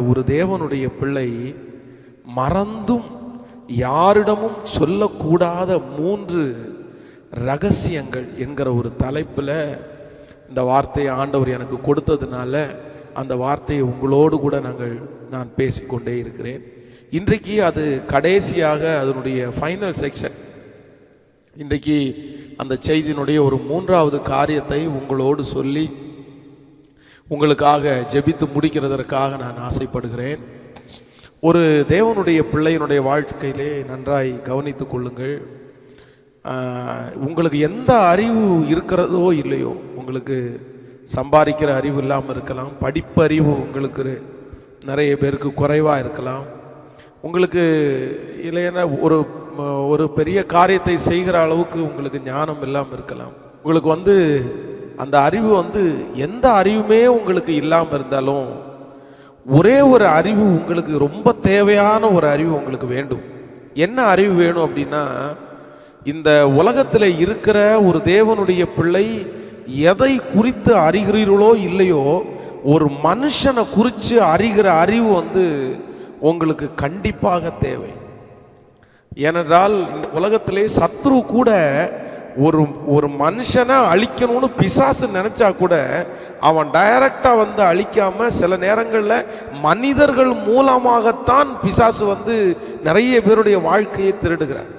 ஒரு தேவனுடைய பிள்ளை மறந்தும் யாரிடமும் சொல்லக்கூடாத 3 ரகசியங்கள் என்கிற ஒரு தலைப்பில் இந்த வார்த்தையை ஆண்டவர் எனக்கு கொடுத்ததுனால அந்த வார்த்தையை உங்களோடு கூட நான் பேசிக்கொண்டே இருக்கிறேன். இன்றைக்கு அது கடைசியாக அதனுடைய ஃபைனல் செக்ஷன். இன்றைக்கு அந்த செய்தியினுடைய ஒரு 3வது காரியத்தை உங்களோடு சொல்லி உங்களுக்காக ஜெபித்து முடிக்கிறதற்காக நான் ஆசைப்படுகிறேன். ஒரு தேவனுடைய பிள்ளையினுடைய வாழ்க்கையிலே நன்றாய் கவனித்து கொள்ளுங்கள். உங்களுக்கு எந்த அறிவு இருக்கிறதோ இல்லையோ, உங்களுக்கு சம்பாதிக்கிற அறிவு இல்லாமல் இருக்கலாம், படிப்பறிவு உங்களுக்கு நிறைய பேருக்கு குறைவாக இருக்கலாம், உங்களுக்கு இல்லைன்னா ஒரு பெரிய காரியத்தை செய்கிற அளவுக்கு உங்களுக்கு ஞானம் இல்லாமல் இருக்கலாம், உங்களுக்கு அந்த அறிவு எந்த அறிவுமே உங்களுக்கு இல்லாமல் இருந்தாலும் ஒரே ஒரு அறிவு உங்களுக்கு ரொம்ப தேவையான ஒரு அறிவு உங்களுக்கு வேண்டும். என்ன அறிவு வேணும் அப்படின்னா, இந்த உலகத்தில் இருக்கிற ஒரு தேவனுடைய பிள்ளை எதை குறித்து அறிகிறீர்களோ இல்லையோ, ஒரு மனுஷனை குறித்து அறிகிற அறிவு உங்களுக்கு கண்டிப்பாக தேவை. ஏனென்றால் இந்த உலகத்திலே சத்ரு கூட ஒரு மனுஷனை அழிக்கணும்னு பிசாசு நினைச்சா கூட அவன் டைரக்டா அழிக்காம சில நேரங்களில் மனிதர்கள் மூலமாகத்தான் பிசாசு நிறைய பேருடைய வாழ்க்கையை திருடுகிறார்.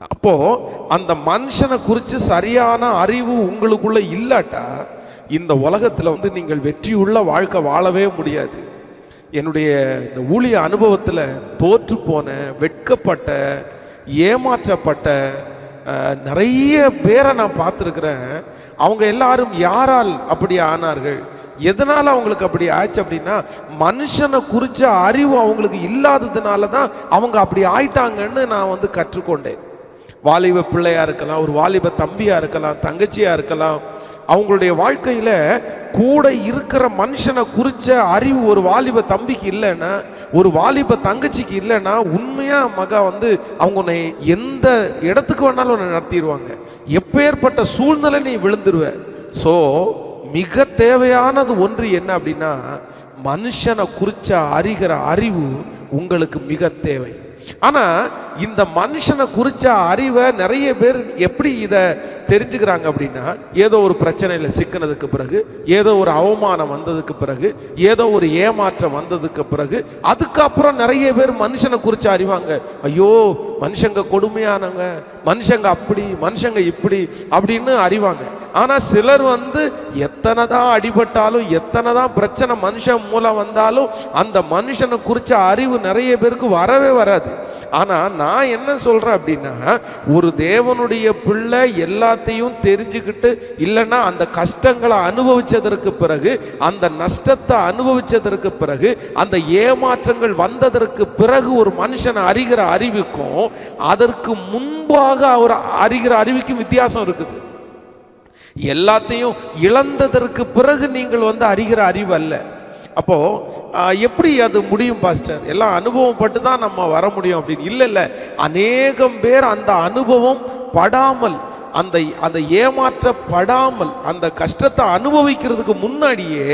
அப்போ அந்த மனுஷனை குறித்து சரியான அறிவு உங்களுக்குள்ள இல்லாட்டா இந்த உலகத்தில் நீங்கள் வெற்றியுள்ள வாழ்க்கை வாழவே முடியாது. என்னுடைய இந்த ஊழிய அனுபவத்தில் தோற்று போன, வெட்கப்பட்ட, ஏமாற்றப்பட்ட நிறைய பேரை நான் பார்த்துருக்கிறேன். அவங்க எல்லாரும் யாரால் அப்படி ஆனார்கள், எதனால் அவங்களுக்கு அப்படி ஆச்சு அப்படின்னா, மனுஷனை குறித்த அறிவு அவங்களுக்கு இல்லாததுனால தான் அவங்க அப்படி ஆயிட்டாங்கன்னு நான் கற்றுக்கொண்டேன். வாலிப பிள்ளையாக இருக்கலாம், ஒரு வாலிப தம்பியாக இருக்கலாம், தங்கச்சியாக இருக்கலாம், அவங்களுடைய வாழ்க்கையில் கூட இருக்கிற மனுஷனை குறித்த அறிவு ஒரு வாலிப தம்பிக்கு இல்லைன்னா, ஒரு வாலிப தங்கச்சிக்கு இல்லைன்னா, உண்மையாக மகா அவங்க உன்னை எந்த இடத்துக்கு வேணாலும் உன்னை நடத்திடுவாங்க, எப்பேற்பட்ட சூழ்நிலை நீ விழுந்துருவ. ஸோ மிக தேவையானது ஒன்று என்ன அப்படின்னா, மனுஷனை குறித்த அறிகிற அறிவு உங்களுக்கு மிக தேவை. ஆனால் இந்த மனுஷனை குறித்த அறிவை நிறைய பேர் எப்படி இதை தெரிஞ்சுக்கிறாங்க அப்படின்னா, ஏதோ ஒரு பிரச்சனையில் சிக்கினதுக்கு பிறகு, ஏதோ ஒரு அவமானம் வந்ததுக்கு பிறகு, ஏதோ ஒரு ஏமாற்றம் வந்ததுக்கு பிறகு, அதுக்கப்புறம் நிறைய பேர் மனுஷனை குறித்து அறிவாங்க. ஐயோ மனுஷங்க கொடுமையானவங்க, மனுஷங்க அப்படி, மனுஷங்க இப்படி அப்படின்னு அறிவாங்க. ஆனால் சிலர் எத்தனை தான் அடிபட்டாலும், எத்தனை தான் பிரச்சனை மனுஷன் மூலம் வந்தாலும் அந்த மனுஷனை குறித்த அறிவு நிறைய பேருக்கு வரவே வராது. ஆனால் நான் என்ன சொல்கிறேன் அப்படின்னா, ஒரு தேவனுடைய பிள்ளை எல்லாத்தையும் தெரிஞ்சுக்கிட்டு, இல்லைன்னா அந்த கஷ்டங்களை அனுபவித்ததற்கு பிறகு, அந்த நஷ்டத்தை அனுபவித்ததற்கு பிறகு, அந்த ஏமாற்றங்கள் வந்ததற்கு பிறகு ஒரு மனுஷனை அறிகிற அறிவுக்கும் அதற்கு முன்பாக அவர் அறிகிற அறிவுக்கும் வித்தியாசம் இருக்குது. எல்லாத்தையும் இழந்ததற்கு பிறகு நீங்கள் அறிகிற அறிவு அல்ல. அப்போ எப்படி அது முடியும் பாஸ்டர், எல்லாம் அனுபவம் பட்டு தான் நம்ம வர முடியும் அப்படின்னு? இல்லை, அநேகம் பேர் அந்த அனுபவம் படாமல், அந்த ஏமாற்றப்படாமல், அந்த கஷ்டத்தை அனுபவிக்கிறதுக்கு முன்னாடியே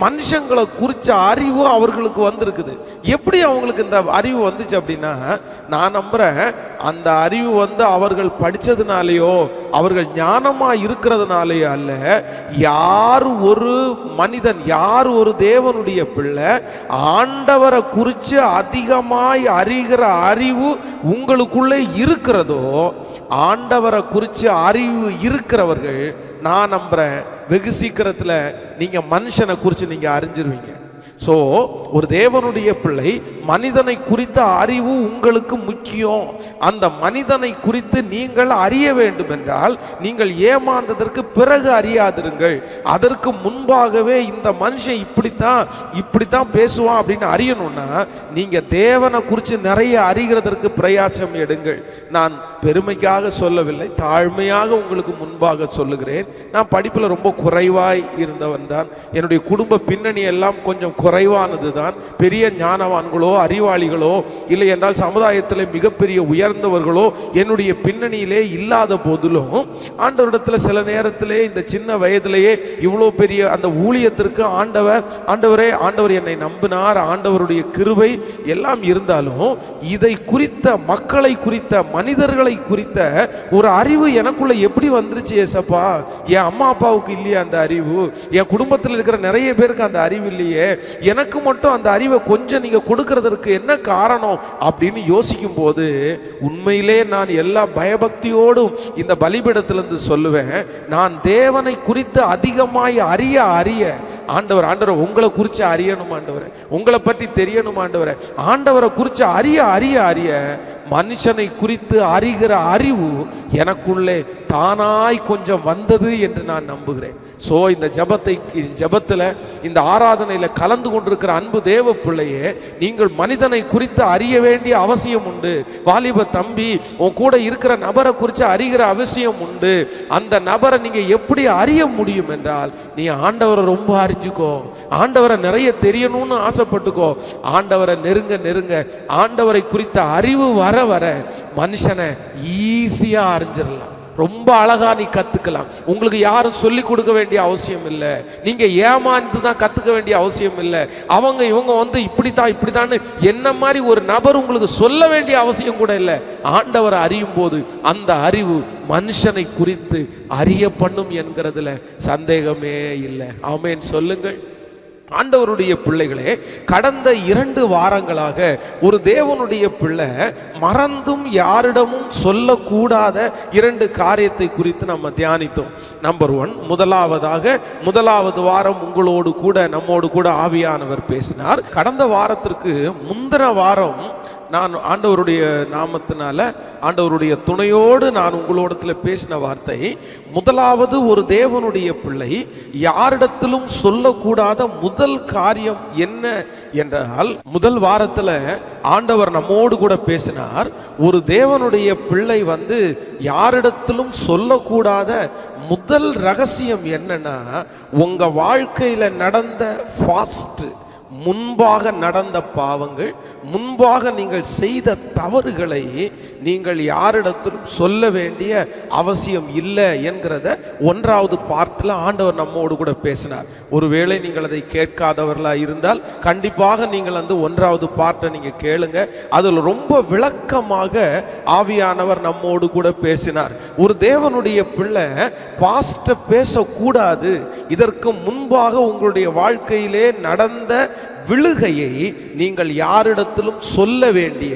மனுஷங்களை குறித்த அறிவு அவர்களுக்கு வந்திருக்குது. எப்படி அவங்களுக்கு இந்த அறிவு வந்துச்சு அப்படின்னா, நான் நம்புகிறேன் அந்த அறிவு அவர்கள் படித்ததுனாலேயோ அவர்கள் ஞானமாக இருக்கிறதுனாலேயோ அல்ல. யார் ஒரு மனிதன், யார் ஒரு தேவனுடைய பிள்ளை ஆண்டவரை குறித்து அதிகமாய் அறிகிற அறிவு உங்களுக்குள்ளே இருக்கிறதோ, ஆண்டவரை குறித்து அறிவு இருக்கிறவர்கள், நான் நம்புறேன் வெகு சீக்கிரத்தில் நீங்க மனுஷனை குறித்து நீங்க அறிஞ்சிருவீங்க. ஸோ ஒரு தேவனுடைய பிள்ளை, மனிதனை குறித்த அறிவு உங்களுக்கு முக்கியம். அந்த மனிதனை குறித்து நீங்கள் அறிய வேண்டும் என்றால் நீங்கள் ஏமாந்ததற்கு பிறகு அறியாதிருங்கள். அதற்கு முன்பாகவே இந்த மனுஷன் இப்படித்தான் பேசுவான் அப்படின்னு அறியணும்னா நீங்க தேவனை குறித்து நிறைய அறிகிறதற்கு பிரயாசம் எடுங்கள். நான் பெருமைக்காக சொல்லவில்லை, தாழ்மையாக உங்களுக்கு முன்பாக சொல்லுகிறேன். நான் படிப்பில் ரொம்ப குறைவாய் இருந்தவன் தான். என்னுடைய குடும்ப பின்னணி எல்லாம் கொஞ்சம் குறைவானது தான். தான் பெரிய ஞானவான்களோ அறிவாளிகளோ இல்லை என்றால் சமுதாயத்தில் மிகப்பெரிய உயர்ந்தவர்களோ என்னுடைய பின்னணியிலே இல்லாத போதிலும் ஆண்டவரிடத்தில் சில நேரத்திலே இந்த சின்ன வயதிலேயே இவ்வளோ பெரிய அந்த ஊழியத்திற்கு ஆண்டவர் என்னை நம்பினார், ஆண்டவருடைய கிருபை எல்லாம் இருந்தாலும் இதை குறித்த மக்களை குறித்த மனிதர்களை குறித்த ஒரு அறிவு எனக்குள்ள எப்படி வந்துருச்சு ஏசப்பா? என் அம்மா அப்பாவுக்கு இல்லையா அந்த அறிவு? என் குடும்பத்தில் இருக்கிற நிறைய பேருக்கு அந்த அறிவு இல்லையே, எனக்கு மட்டும் அந்த அறிவை கொஞ்சம் நீங்க கொடுக்கறதற்கு என்ன காரணம் அப்படின்னு யோசிக்கும் போது உண்மையிலே நான் எல்லா பயபக்தியோடும் இந்த பலிபீடத்திலிருந்து சொல்லுவேன், நான் தேவனை குறித்து அதிகமாய் அறிய ஆண்டவர் உங்களை குறித்து அறியணும் ஆண்டவரே, உங்களை பற்றி தெரியணும் ஆண்டவரே, ஆண்டவரை குறித்து அறிய மனுஷனை குறித்து அறிகிற அறிவு எனக்குள்ளே தானாய் கொஞ்சம் வந்தது என்று நான் நம்புகிறேன். ஸோ இந்த ஜபத்தில் இந்த ஆராதனையில் கலந்து கொண்டிருக்கிற அன்பு தேவ பிள்ளையே, நீங்கள் மனிதனை குறித்து அறிய வேண்டிய அவசியம் உண்டு. வாலிப தம்பி, உன் கூட இருக்கிற நபரை குறித்து அறிகிற அவசியம் உண்டு. அந்த நபரை நீங்கள் எப்படி அறிய முடியும் என்றால், நீ ஆண்டவரை ரொம்ப அறிஞ்சுக்கோ, ஆண்டவரை நிறைய தெரியணும்னு ஆசைப்பட்டுக்கோ. ஆண்டவரை நெருங்க ஆண்டவரை குறித்த அறிவு வர மனுஷனை ஈஸியா அறிஞ்சிடலாம், ரொம்ப அழகா நீ கத்துக்கலாம். உங்களுக்கு யாரும் சொல்லி கொடுக்க வேண்டிய அவசியம் இல்லை, நீங்க ஏமாந்து தான் கத்துக்க வேண்டிய அவசியம் இல்லை. இவங்க இப்படித்தான் என்ன மாதிரி ஒரு நபர் உங்களுக்கு சொல்ல வேண்டிய அவசியம் கூட இல்லை. ஆண்டவரை அறியும் போது அந்த அறிவு மனுஷனை குறித்து அறிய பண்ணும் என்கிறதுல சந்தேகமே இல்லை. ஆமென் சொல்லுங்கள். ஆண்டவருடைய பிள்ளைகளே, கடந்த 2 வாரங்களாக ஒரு தேவனுடைய பிள்ளை மறந்தும் யாரிடமும் சொல்லக்கூடாத 2 காரியத்தை குறித்து நம்ம தியானித்தோம். நம்பர் 1, முதலாவது வாரம் நம்மோடு கூட ஆவியானவர் பேசினார். கடந்த வாரத்திற்கு முந்தின வாரம் நான் ஆண்டவருடைய நாமத்தினால ஆண்டவருடைய துணையோடு நான் உங்களோடத்தில் பேசின வார்த்தை, முதலாவது ஒரு தேவனுடைய பிள்ளை யாரிடத்திலும் சொல்லக்கூடாத முதல் காரியம் என்ன என்றால், முதல் வாரத்தில் ஆண்டவர் நம்மோடு கூட பேசினார், ஒரு தேவனுடைய பிள்ளை யாரிடத்திலும் சொல்லக்கூடாத முதல் ரகசியம் என்னன்னா, உங்க வாழ்க்கையில நடந்த ஃபாஸ்ட், முன்பாக நடந்த பாவங்கள், முன்பாக நீங்கள் செய்த தவறுகளை நீங்கள் யாரிடத்திலும் சொல்ல வேண்டிய அவசியம் இல்லை என்கிறத 1வது பார்ட்டில் ஆண்டவர் நம்மோடு கூட பேசினார். ஒருவேளை நீங்கள் அதை கேட்காதவர்களாக இருந்தால் கண்டிப்பாக நீங்கள் 1வது பார்ட்டை நீங்கள் கேளுங்க. அதில் ரொம்ப விளக்கமாக ஆவியானவர் நம்மோடு கூட பேசினார். ஒரு தேவனுடைய பிள்ளை பாஸ்ட்டை பேசக்கூடாது. இதற்கு முன்பாக உங்களுடைய வாழ்க்கையிலே நடந்த விழுகையை நீங்கள் யாரிடத்திலும் சொல்ல வேண்டிய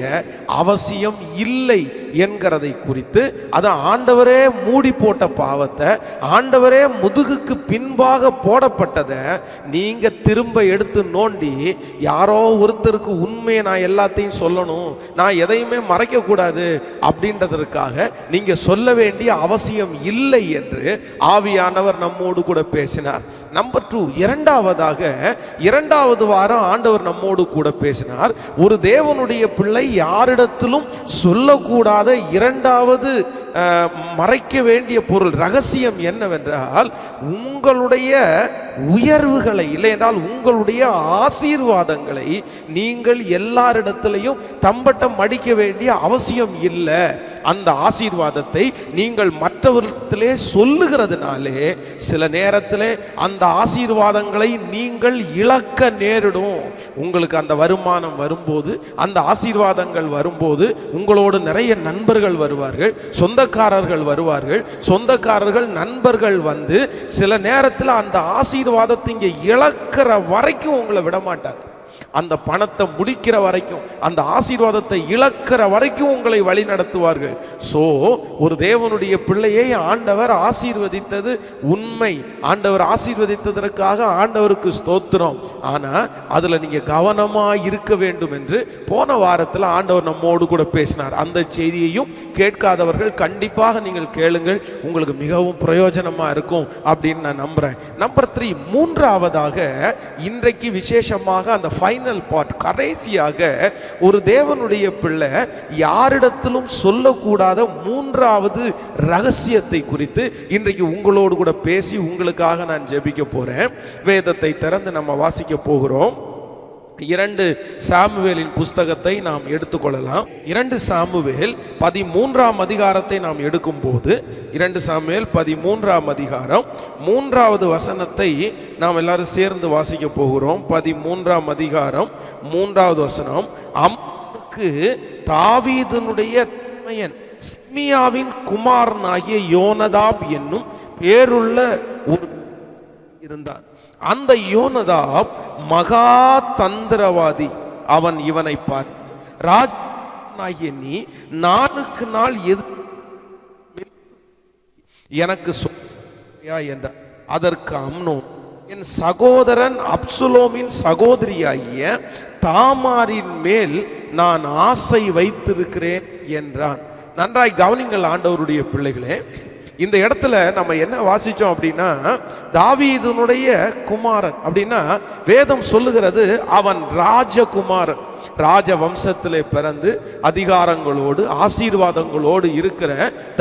அவசியம் இல்லை என்கிறதை குறித்து, அதை ஆண்டவரே மூடி போட்ட பாவத்தை, ஆண்டவரே முதுகுக்கு பின்பாக போடப்பட்டதை நீங்க திரும்ப எடுத்து நோண்டி யாரோ ஒருத்தருக்கு உண்மையை நான் எல்லாத்தையும் சொல்லணும், நான் எதையுமே மறைக்க கூடாது அப்படின்றதற்காக நீங்க சொல்ல வேண்டிய அவசியம் இல்லை என்று ஆவியானவர் நம்மோடு கூட பேசினார். நம்பர் 2, இரண்டாவது வாரம் ஆண்டவர் நம்மோடு கூட பேசினார். ஒரு தேவனுடைய பிள்ளை யாரிடத்திலும் சொல்லக்கூடாத 2வது மறைக்க வேண்டிய பொருள் ரகசியம் என்னவென்றால், உங்களுடைய உயர்வுகளை இல்லை என்றால் உங்களுடைய ஆசீர்வாதங்களை நீங்கள் எல்லாரிடத்திலையும் தம்பட்டம் அடிக்க வேண்டிய அவசியம் இல்லை. அந்த ஆசீர்வாதத்தை நீங்கள் மற்றவர்களிடத்திலே சொல்லுகிறதுனாலே சில நேரத்திலே அந்த ஆசீர்வாதங்களை நீங்கள் இழக்க நேரிடும். உங்களுக்கு அந்த வருமானம் வரும்போது, அந்த ஆசீர்வாதங்கள் வரும்போது உங்களோடு நிறைய நண்பர்கள் வருவார்கள், சொந்தக்காரர்கள் வருவார்கள். சொந்தக்காரர்கள் நண்பர்கள் சில நேரத்தில் அந்த ஆசீர்வாதத்தை இங்கே இழக்கிற வரைக்கும் உங்களை விட மாட்டாங்க. அந்த பணத்தை முடிக்கிற வரைக்கும், அந்த ஆசீர்வாதத்தை இழக்கிற வரைக்கும் உங்களை வழி நடத்துவார்கள். ஸோ ஒரு தேவனுடைய பிள்ளையை ஆண்டவர் ஆசீர்வதித்தது உண்மை. ஆண்டவர் ஆசீர்வதித்ததற்காக ஆண்டவருக்கு ஸ்தோத்திரம். ஆனால் அதில் நீங்கள் கவனமாக இருக்க வேண்டும் என்று போன வாரத்தில் ஆண்டவர் நம்மோடு கூட பேசினார். அந்த செய்தியையும் கேட்காதவர்கள் கண்டிப்பாக நீங்கள் கேளுங்கள், உங்களுக்கு மிகவும் பிரயோஜனமாக இருக்கும் அப்படின்னு நான் நம்புகிறேன். நம்பர் 3, மூன்றாவதாக இன்றைக்கு விசேஷமாக அந்த ஃபைனல் பார்ட், கடைசியாக ஒரு தேவனுடைய பிள்ளை யாரிடத்திலும் சொல்லக்கூடாத 3வது ரகசியத்தை குறித்து இன்றைக்கு உங்களோடு கூட பேசி உங்களுக்காக நான் ஜெபிக்க போறேன். வேதத்தை திறந்து நம்ம வாசிக்க போகிறோம். 2 சாமுவேலின் புஸ்தகத்தை நாம் எடுத்துக்கொள்ளலாம். 2 சாமுவேல் 13ஆம் அதிகாரத்தை நாம் எடுக்கும்போது 2 சாமுவேல் 13ஆம் அதிகாரம் 3வது வசனத்தை நாம் எல்லாரும் சேர்ந்து வாசிக்க போகிறோம். 13ஆம் அதிகாரம் 3வது வசனம். அம்னோனுக்கு தாவீதினுடைய தமையன் சிமியாவின் குமாரனாகிய யோனதாப் என்னும் பேருள்ள ஒரு இருந்தான். அந்த யோனதாப் மகா தந்திரவாதி. அவன் இவனை பார்த்து, ராஜாகிய நீ நாளுக்கு நாள் எனக்கு சொல்லியா என்றார். அதற்கு அம்னோன், என் சகோதரன் அப்சலோமின் சகோதரியாகிய தாமாரின் மேல் நான் ஆசை வைத்திருக்கிறேன் என்றான். நன்றாய் கவனிங்கள் ஆண்டவருடைய பிள்ளைகளே. இந்த இடத்துல நம்ம என்ன வாசிச்சோம் அப்படின்னா, தாவீதுனுடைய குமாரன் அப்படின்னா வேதம் சொல்லுகிறது அவன் ராஜகுமாரன். ராஜ வம்சத்திலே பிறந்து அதிகாரங்களோடு ஆசீர்வாதங்களோடு இருக்கிற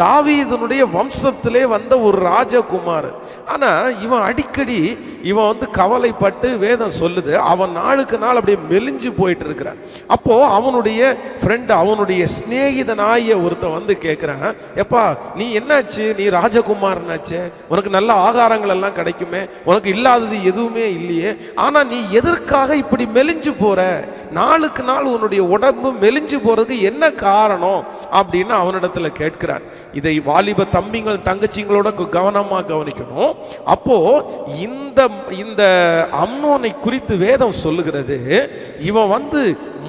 தாவீதுனுடைய வம்சத்திலே வந்த ஒரு ராஜகுமாரன். ஆனா இவன் அடிக்கடி இவன் கவலைப்பட்டு வேதம் சொல்லுது அவன் நாளுக்கு நாள் அப்படியே மெலிஞ்சு போயிட்டு இருக்கிறான். அப்போ அவனுடைய ஃப்ரெண்ட், அவனுடைய சிநேகிதனாய ஒருத்தன் கேட்கிறான், எப்பா நீ என்னாச்சு, நீ ராஜகுமாரனாச்சே, உனக்கு நல்ல ஆகாரங்கள் எல்லாம் கிடைக்குமே, உனக்கு இல்லாதது எதுவுமே இல்லையே, ஆனா நீ எதற்காக இப்படி மெலிஞ்சு போற, நாளுக்கு நாள் உன்னுடைய உடம்பு மெலிஞ்சு போறதுக்கு என்ன காரணம் அப்படின்னு அவனிடத்துல கேட்கிறான். இதை வாலிப தம்பிங்கள் தங்கச்சிங்களோட கவனமா கவனிக்கணும். அப்போ இந்த அம்னோனை குறித்து வேதம் சொல்லுகிறது, இவன்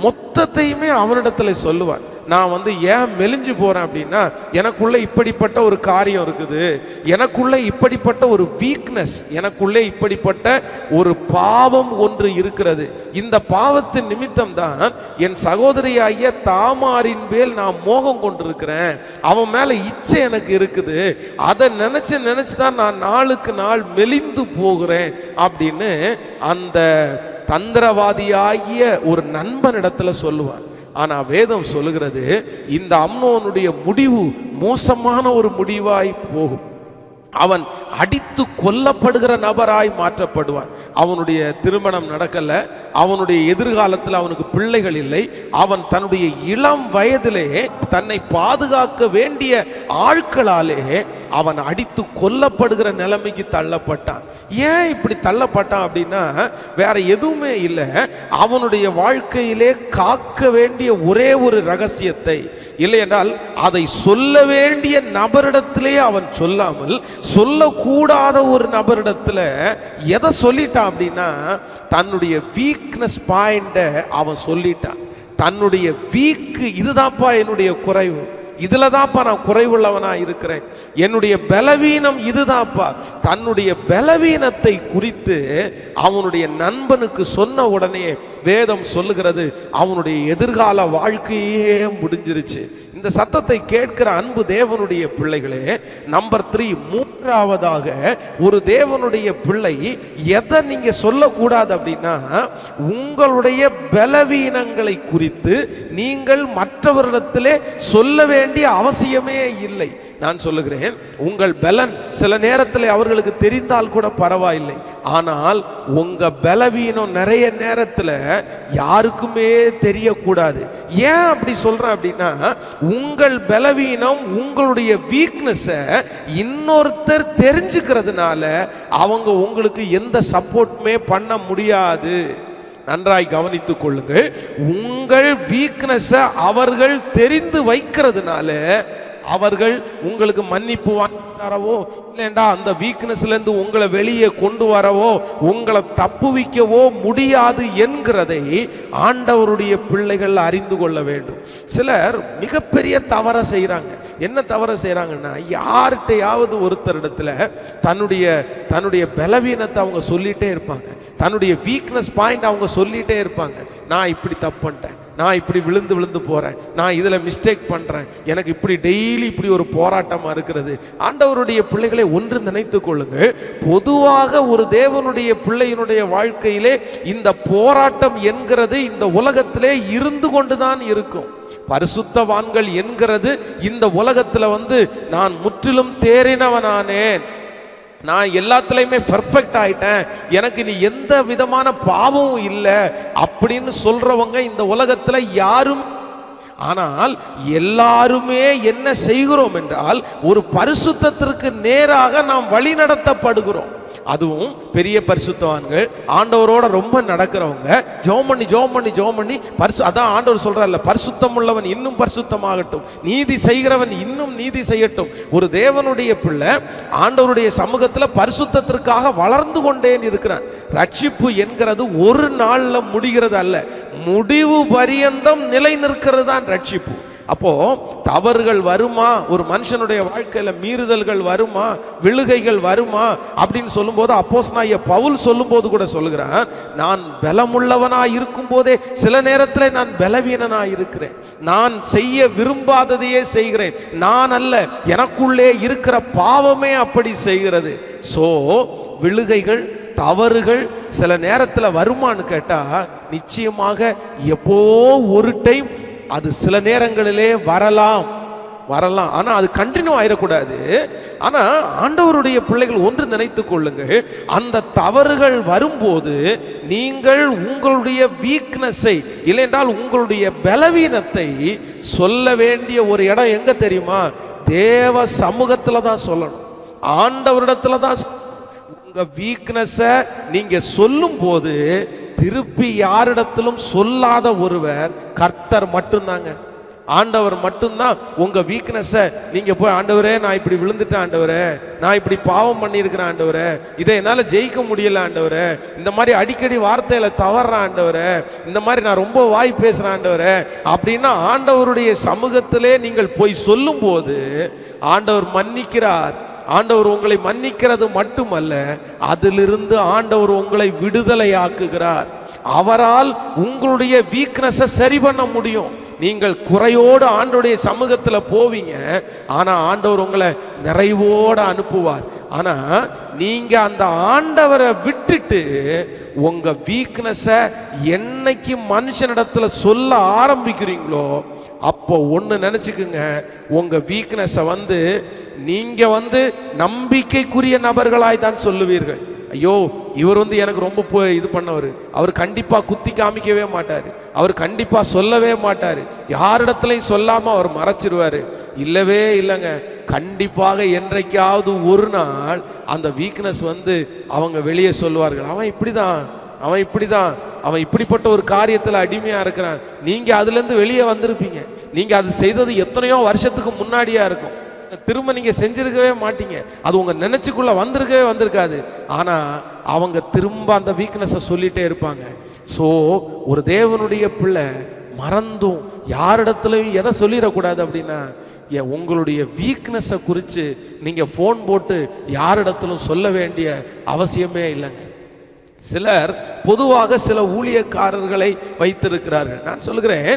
மொத்தத்தையுமே அவனிடத்துல சொல்லுவான். நான் ஏன் மெலிஞ்சு போறேன் அப்படின்னா, எனக்குள்ள இப்படிப்பட்ட ஒரு காரியம் இருக்குது, எனக்குள்ள இப்படிப்பட்ட ஒரு வீக்னஸ், எனக்குள்ளே இப்படிப்பட்ட ஒரு பாவம் ஒன்று இருக்கிறது. இந்த பாவத்தின் நிமித்தம் தான் என் சகோதரியாகிய தாமாரின் மேல் நான் மோகம் கொண்டிருக்கிறேன், அவன் மேல இச்சை எனக்கு இருக்குது, அதை நினைச்சு தான் நான் நாளுக்கு நாள் மெலிந்து போகிறேன் அப்படின்னு அந்த தந்திரவாதியாகிய ஒரு நண்பனிடத்துல சொல்லுவான். ஆனா வேதம் சொல்லுகிறது இந்த அம்னோனுடைய முடிவு மோசமான ஒரு முடிவாய் போகும். அவன் அடித்து கொல்லப்படுகிற நபராய் மாற்றப்படுவான். அவனுடைய திருமணம் நடக்கல, அவனுடைய எதிர்காலத்தில் அவனுக்கு பிள்ளைகள் இல்லை, அவன் தன்னுடைய இளம் வயதிலே தன்னை பாதுகாக்க வேண்டிய ஆட்களாலே அவன் அடித்து கொல்லப்படுகிற நிலைமைக்கு தள்ளப்பட்டான். ஏன் இப்படி தள்ளப்பட்டான் அப்படின்னா வேற எதுவுமே இல்லை, அவனுடைய வாழ்க்கையிலே காக்க வேண்டிய ஒரே ஒரு ரகசியத்தை, இல்லை என்றால் அதை சொல்ல வேண்டிய நபரிடத்திலே அவன் சொல்லாமல் சொல்லக்கூடாத ஒரு நபரிடத்துல எதை சொல்லிட்டான் அப்படின்னா தன்னுடைய வீக்னஸ் பாயிண்ட அவன் சொல்லிட்டான். தன்னுடைய வீக்கு இதுதான்ப்பா என்னுடைய குறைவு, இதுலதான்ப்பா நான் குறைவுள்ளவனா இருக்கிறேன், என்னுடைய பலவீனம் இதுதான்ப்பா. தன்னுடைய பலவீனத்தை குறித்து அவனுடைய நண்பனுக்கு சொன்ன உடனே வேதம் சொல்லுகிறது அவனுடைய எதிர்கால வாழ்க்கையே முடிஞ்சிருச்சு. இந்த சத்தத்தை கேட்கிற அன்பு தேவனுடைய பிள்ளைகளே, நம்பர் 3, மூன்றாவதாக ஒரு தேவனுடைய பிள்ளை எதை நீங்க சொல்லக்கூடாது அப்படின்னா, உங்களுடைய பலவீனங்களை குறித்து நீங்கள் மற்றவரிடத்திலே சொல்ல வேண்டிய அவசியமே இல்லை. நான் சொல்லுகிறேன், உங்கள் பலன் சில நேரத்தில் அவர்களுக்கு தெரிந்தால் கூட பரவாயில்லை, ஆனால் உங்க பலவீனம் நிறைய நேரத்தில் யாருக்குமே தெரியக்கூடாது. ஏன் அப்படி சொல்றேன் அப்படின்னா, உங்கள் பலவீனம் உங்களுடைய வீக்னஸை இன்னொருத்தர் தெரிஞ்சுக்கிறதுனால அவங்க உங்களுக்கு எந்த சப்போர்ட்டுமே பண்ண முடியாது. நன்றாய் கவனித்துக் கொள்ளுங்கள், உங்கள் வீக்னஸை அவர்கள் தெரிந்து வைக்கிறதுனால அவர்கள் உங்களுக்கு மன்னிப்பு வாங்கி தரவோ இல்லைண்டா அந்த வீக்னஸ்ல இருந்து உங்களை வெளியே கொண்டு வரவோ உங்களை தப்புவிக்கவோ முடியாது என்கிறதை ஆண்டவருடைய பிள்ளைகள் அறிந்து கொள்ள வேண்டும். சிலர் மிகப்பெரிய தவறை செய்யறாங்க. என்ன தவறை செய்யறாங்கன்னா, யார்கிட்டையாவது ஒருத்தரிடத்துல தன்னுடைய பலவீனத்தை அவங்க சொல்லிட்டே இருப்பாங்க, தன்னுடைய வீக்னஸ் பாயிண்ட் அவங்க சொல்லிட்டே இருப்பாங்க. நான் இப்படி தப்பு பண்ணிட்டேன், நான் இப்படி விழுந்து போறேன், நான் இதுல மிஸ்டேக் பண்றேன், எனக்கு இப்படி டெய்லி இப்படி ஒரு போராட்டமா இருக்கிறது. ஆண்டவருடைய பிள்ளைகளை ஒன்று நினைத்துக் கொள்ளுங்கள், பொதுவாக ஒரு தேவனுடைய பிள்ளையினுடைய வாழ்க்கையிலே இந்த போராட்டம் என்கிறது இந்த உலகத்திலே இருந்து கொண்டுதான் இருக்கும். பரிசுத்தவான்கள் என்கிறது இந்த உலகத்துல நான் முற்றிலும் தேறினவனானேன், நான் எல்லாத்துலயுமே பெர்ஃபெக்ட் ஆயிட்டேன், எனக்கு நீ எந்த விதமான பாவமும் இல்லை அப்படின்னு சொல்றவங்க இந்த உலகத்துல யாரும். ஆனால் எல்லாருமே என்ன செய்கிறோம் என்றால் ஒரு பரிசுத்தத்திற்கு நேராக நாம் வழி நடத்தப்படுகிறோம். அதுவும் பெரிய பரிசுத்தவான்கள், ஆண்டவரோட ரொம்ப நடக்கிறவங்க, ஜெபம் பண்ணி அதான் ஆண்டவர் சொல்றாருல, பரிசுத்தம் உள்ளவன் இன்னும் பரிசுத்தமாகட்டும், நீதி செய்கிறவன் இன்னும் நீதி செய்யட்டும். ஒரு தேவனுடைய பிள்ளை ஆண்டவருடைய சமூகத்தில் பரிசுத்தத்திற்காக வளர்ந்து கொண்டே இருக்கிறான். ரட்சிப்பு என்கிறது ஒரு நாள்ல முடிகிறது அல்ல, முடிவு பரியந்தம் நிலை நிற்கிறது தான் ரட்சிப்பு. அப்போ தவறுகள் வருமா, ஒரு மனுஷனுடைய வாழ்க்கையில மீறுதல்கள் வருமா, விழுகைகள் வருமா அப்படின்னு சொல்லும்போது அப்போஸ்தலனாகிய பவுல் சொல்லும்போது கூட சொல்லுகிறான், நான் பலமுள்ளவனாய் இருக்கும் போதே சில நேரத்தில் நான் பலவீனனாய் இருக்கிறேன், நான் செய்ய விரும்பாததையே செய்கிறேன், நான் அல்ல, எனக்குள்ளே இருக்கிற பாவமே அப்படி செய்கிறது. சோ விழுகைகள் தவறுகள் சில நேரத்தில் வருமானு கேட்டா நிச்சயமாக எப்போ ஒரு டைம் அது சில நேரங்களிலே வரலாம். ஆனா அது கண்டினியூ ஆயிடக்கூடாது. ஆனா ஆண்டவருடைய பிள்ளைகள் ஒன்று நினைத்துக் கொள்ளுங்கள், அந்த தவறுகள் வரும்போது நீங்கள் உங்களுடைய வீக்னஸை இல்லையென்றால் உங்களுடைய பலவீனத்தை சொல்ல வேண்டிய ஒரு இடம் எங்க தெரியுமா? தேவ சமூகத்துல தான் சொல்லணும், ஆண்டவரிடத்துல தான். உங்க வீக்னஸை நீங்க சொல்லும் போது திருப்பி யாரிடத்திலும் சொல்லாத ஒருவர் கர்த்தர் மட்டும்தாங்க, ஆண்டவர் மட்டும்தான். உங்க வீக்னஸை நீங்க போய், ஆண்டவரே நான் இப்படி விழுந்துட்டேன், ஆண்டவரே நான் இப்படி பாவம் பண்ணியிருக்கிறேன், ஆண்டவரே இதை என்னால ஜெயிக்க முடியல, ஆண்டவரே இந்த மாதிரி அடிக்கடி வார்த்தையில தவறான், ஆண்டவரே இந்த மாதிரி நான் ரொம்ப வாய் பேசுறேன், ஆண்டவரே அப்படின்னா ஆண்டவருடைய சமூகத்திலே நீங்கள் போய் சொல்லும் போது ஆண்டவர் மன்னிக்கிறார். ஆண்டவர் உங்களை மன்னிக்கிறது மட்டுமல்ல, அதிலிருந்து ஆண்டவர் உங்களை விடுதலை ஆக்குகிறார். அவரால் உங்களுடைய வீக்னஸை சரி பண்ண முடியும். நீங்கள் குறையோடு ஆண்டவருடைய சமூகத்தில் போவீங்க, ஆனா ஆண்டவர் உங்களை நிறைவோடு அனுப்புவார். ஆனா நீங்க அந்த ஆண்டவரை விட்டுட்டு உங்க வீக்னஸை என்னைக்கு மனுஷனிடத்துல சொல்ல ஆரம்பிக்கிறீங்களோ அப்போ ஒன்று நினச்சிக்குங்க, உங்கள் வீக்னஸை நீங்க நம்பிக்கைக்குரிய நபர்களாய் தான் சொல்லுவீர்கள். ஐயோ இவர் எனக்கு ரொம்ப இது பண்ணவர், அவர் கண்டிப்பாக குத்தி காமிக்கவே மாட்டார், அவர் கண்டிப்பாக சொல்லவே மாட்டார், யாரிடத்துலையும் சொல்லாமல் அவர் மறைச்சிருவார். இல்லவே இல்லைங்க, கண்டிப்பாக என்றைக்காவது ஒரு நாள் அந்த வீக்னஸ் அவங்க வெளியே சொல்லுவார்கள், அவன் இப்படிதான், அவன் இப்படிப்பட்ட ஒரு காரியத்தில் அடிமையாக இருக்கிறான். நீங்கள் அதுலேருந்து வெளியே வந்திருப்பீங்க, நீங்கள் அது செய்தது எத்தனையோ வருஷத்துக்கு முன்னாடியா இருக்கும், திரும்ப நீங்கள் செஞ்சிருக்கவே மாட்டீங்க, அது உங்கள் நினைச்சுக்குள்ள வந்திருக்காது. ஆனால் அவங்க திரும்ப அந்த வீக்னஸை சொல்லிட்டே இருப்பாங்க. ஸோ ஒரு தேவனுடைய பிள்ளை மறந்தும் யாரிடத்துலையும் எதை சொல்லிடக்கூடாது அப்படின்னா, உங்களுடைய வீக்னஸை குறித்து நீங்கள் ஃபோன் போட்டு யாரிடத்திலும் சொல்ல வேண்டிய அவசியமே இல்லைங்க. சிலர் பொதுவாக சில ஊழியக்காரர்களை வைத்திருக்கிறார்கள். நான் சொல்கிறேன்,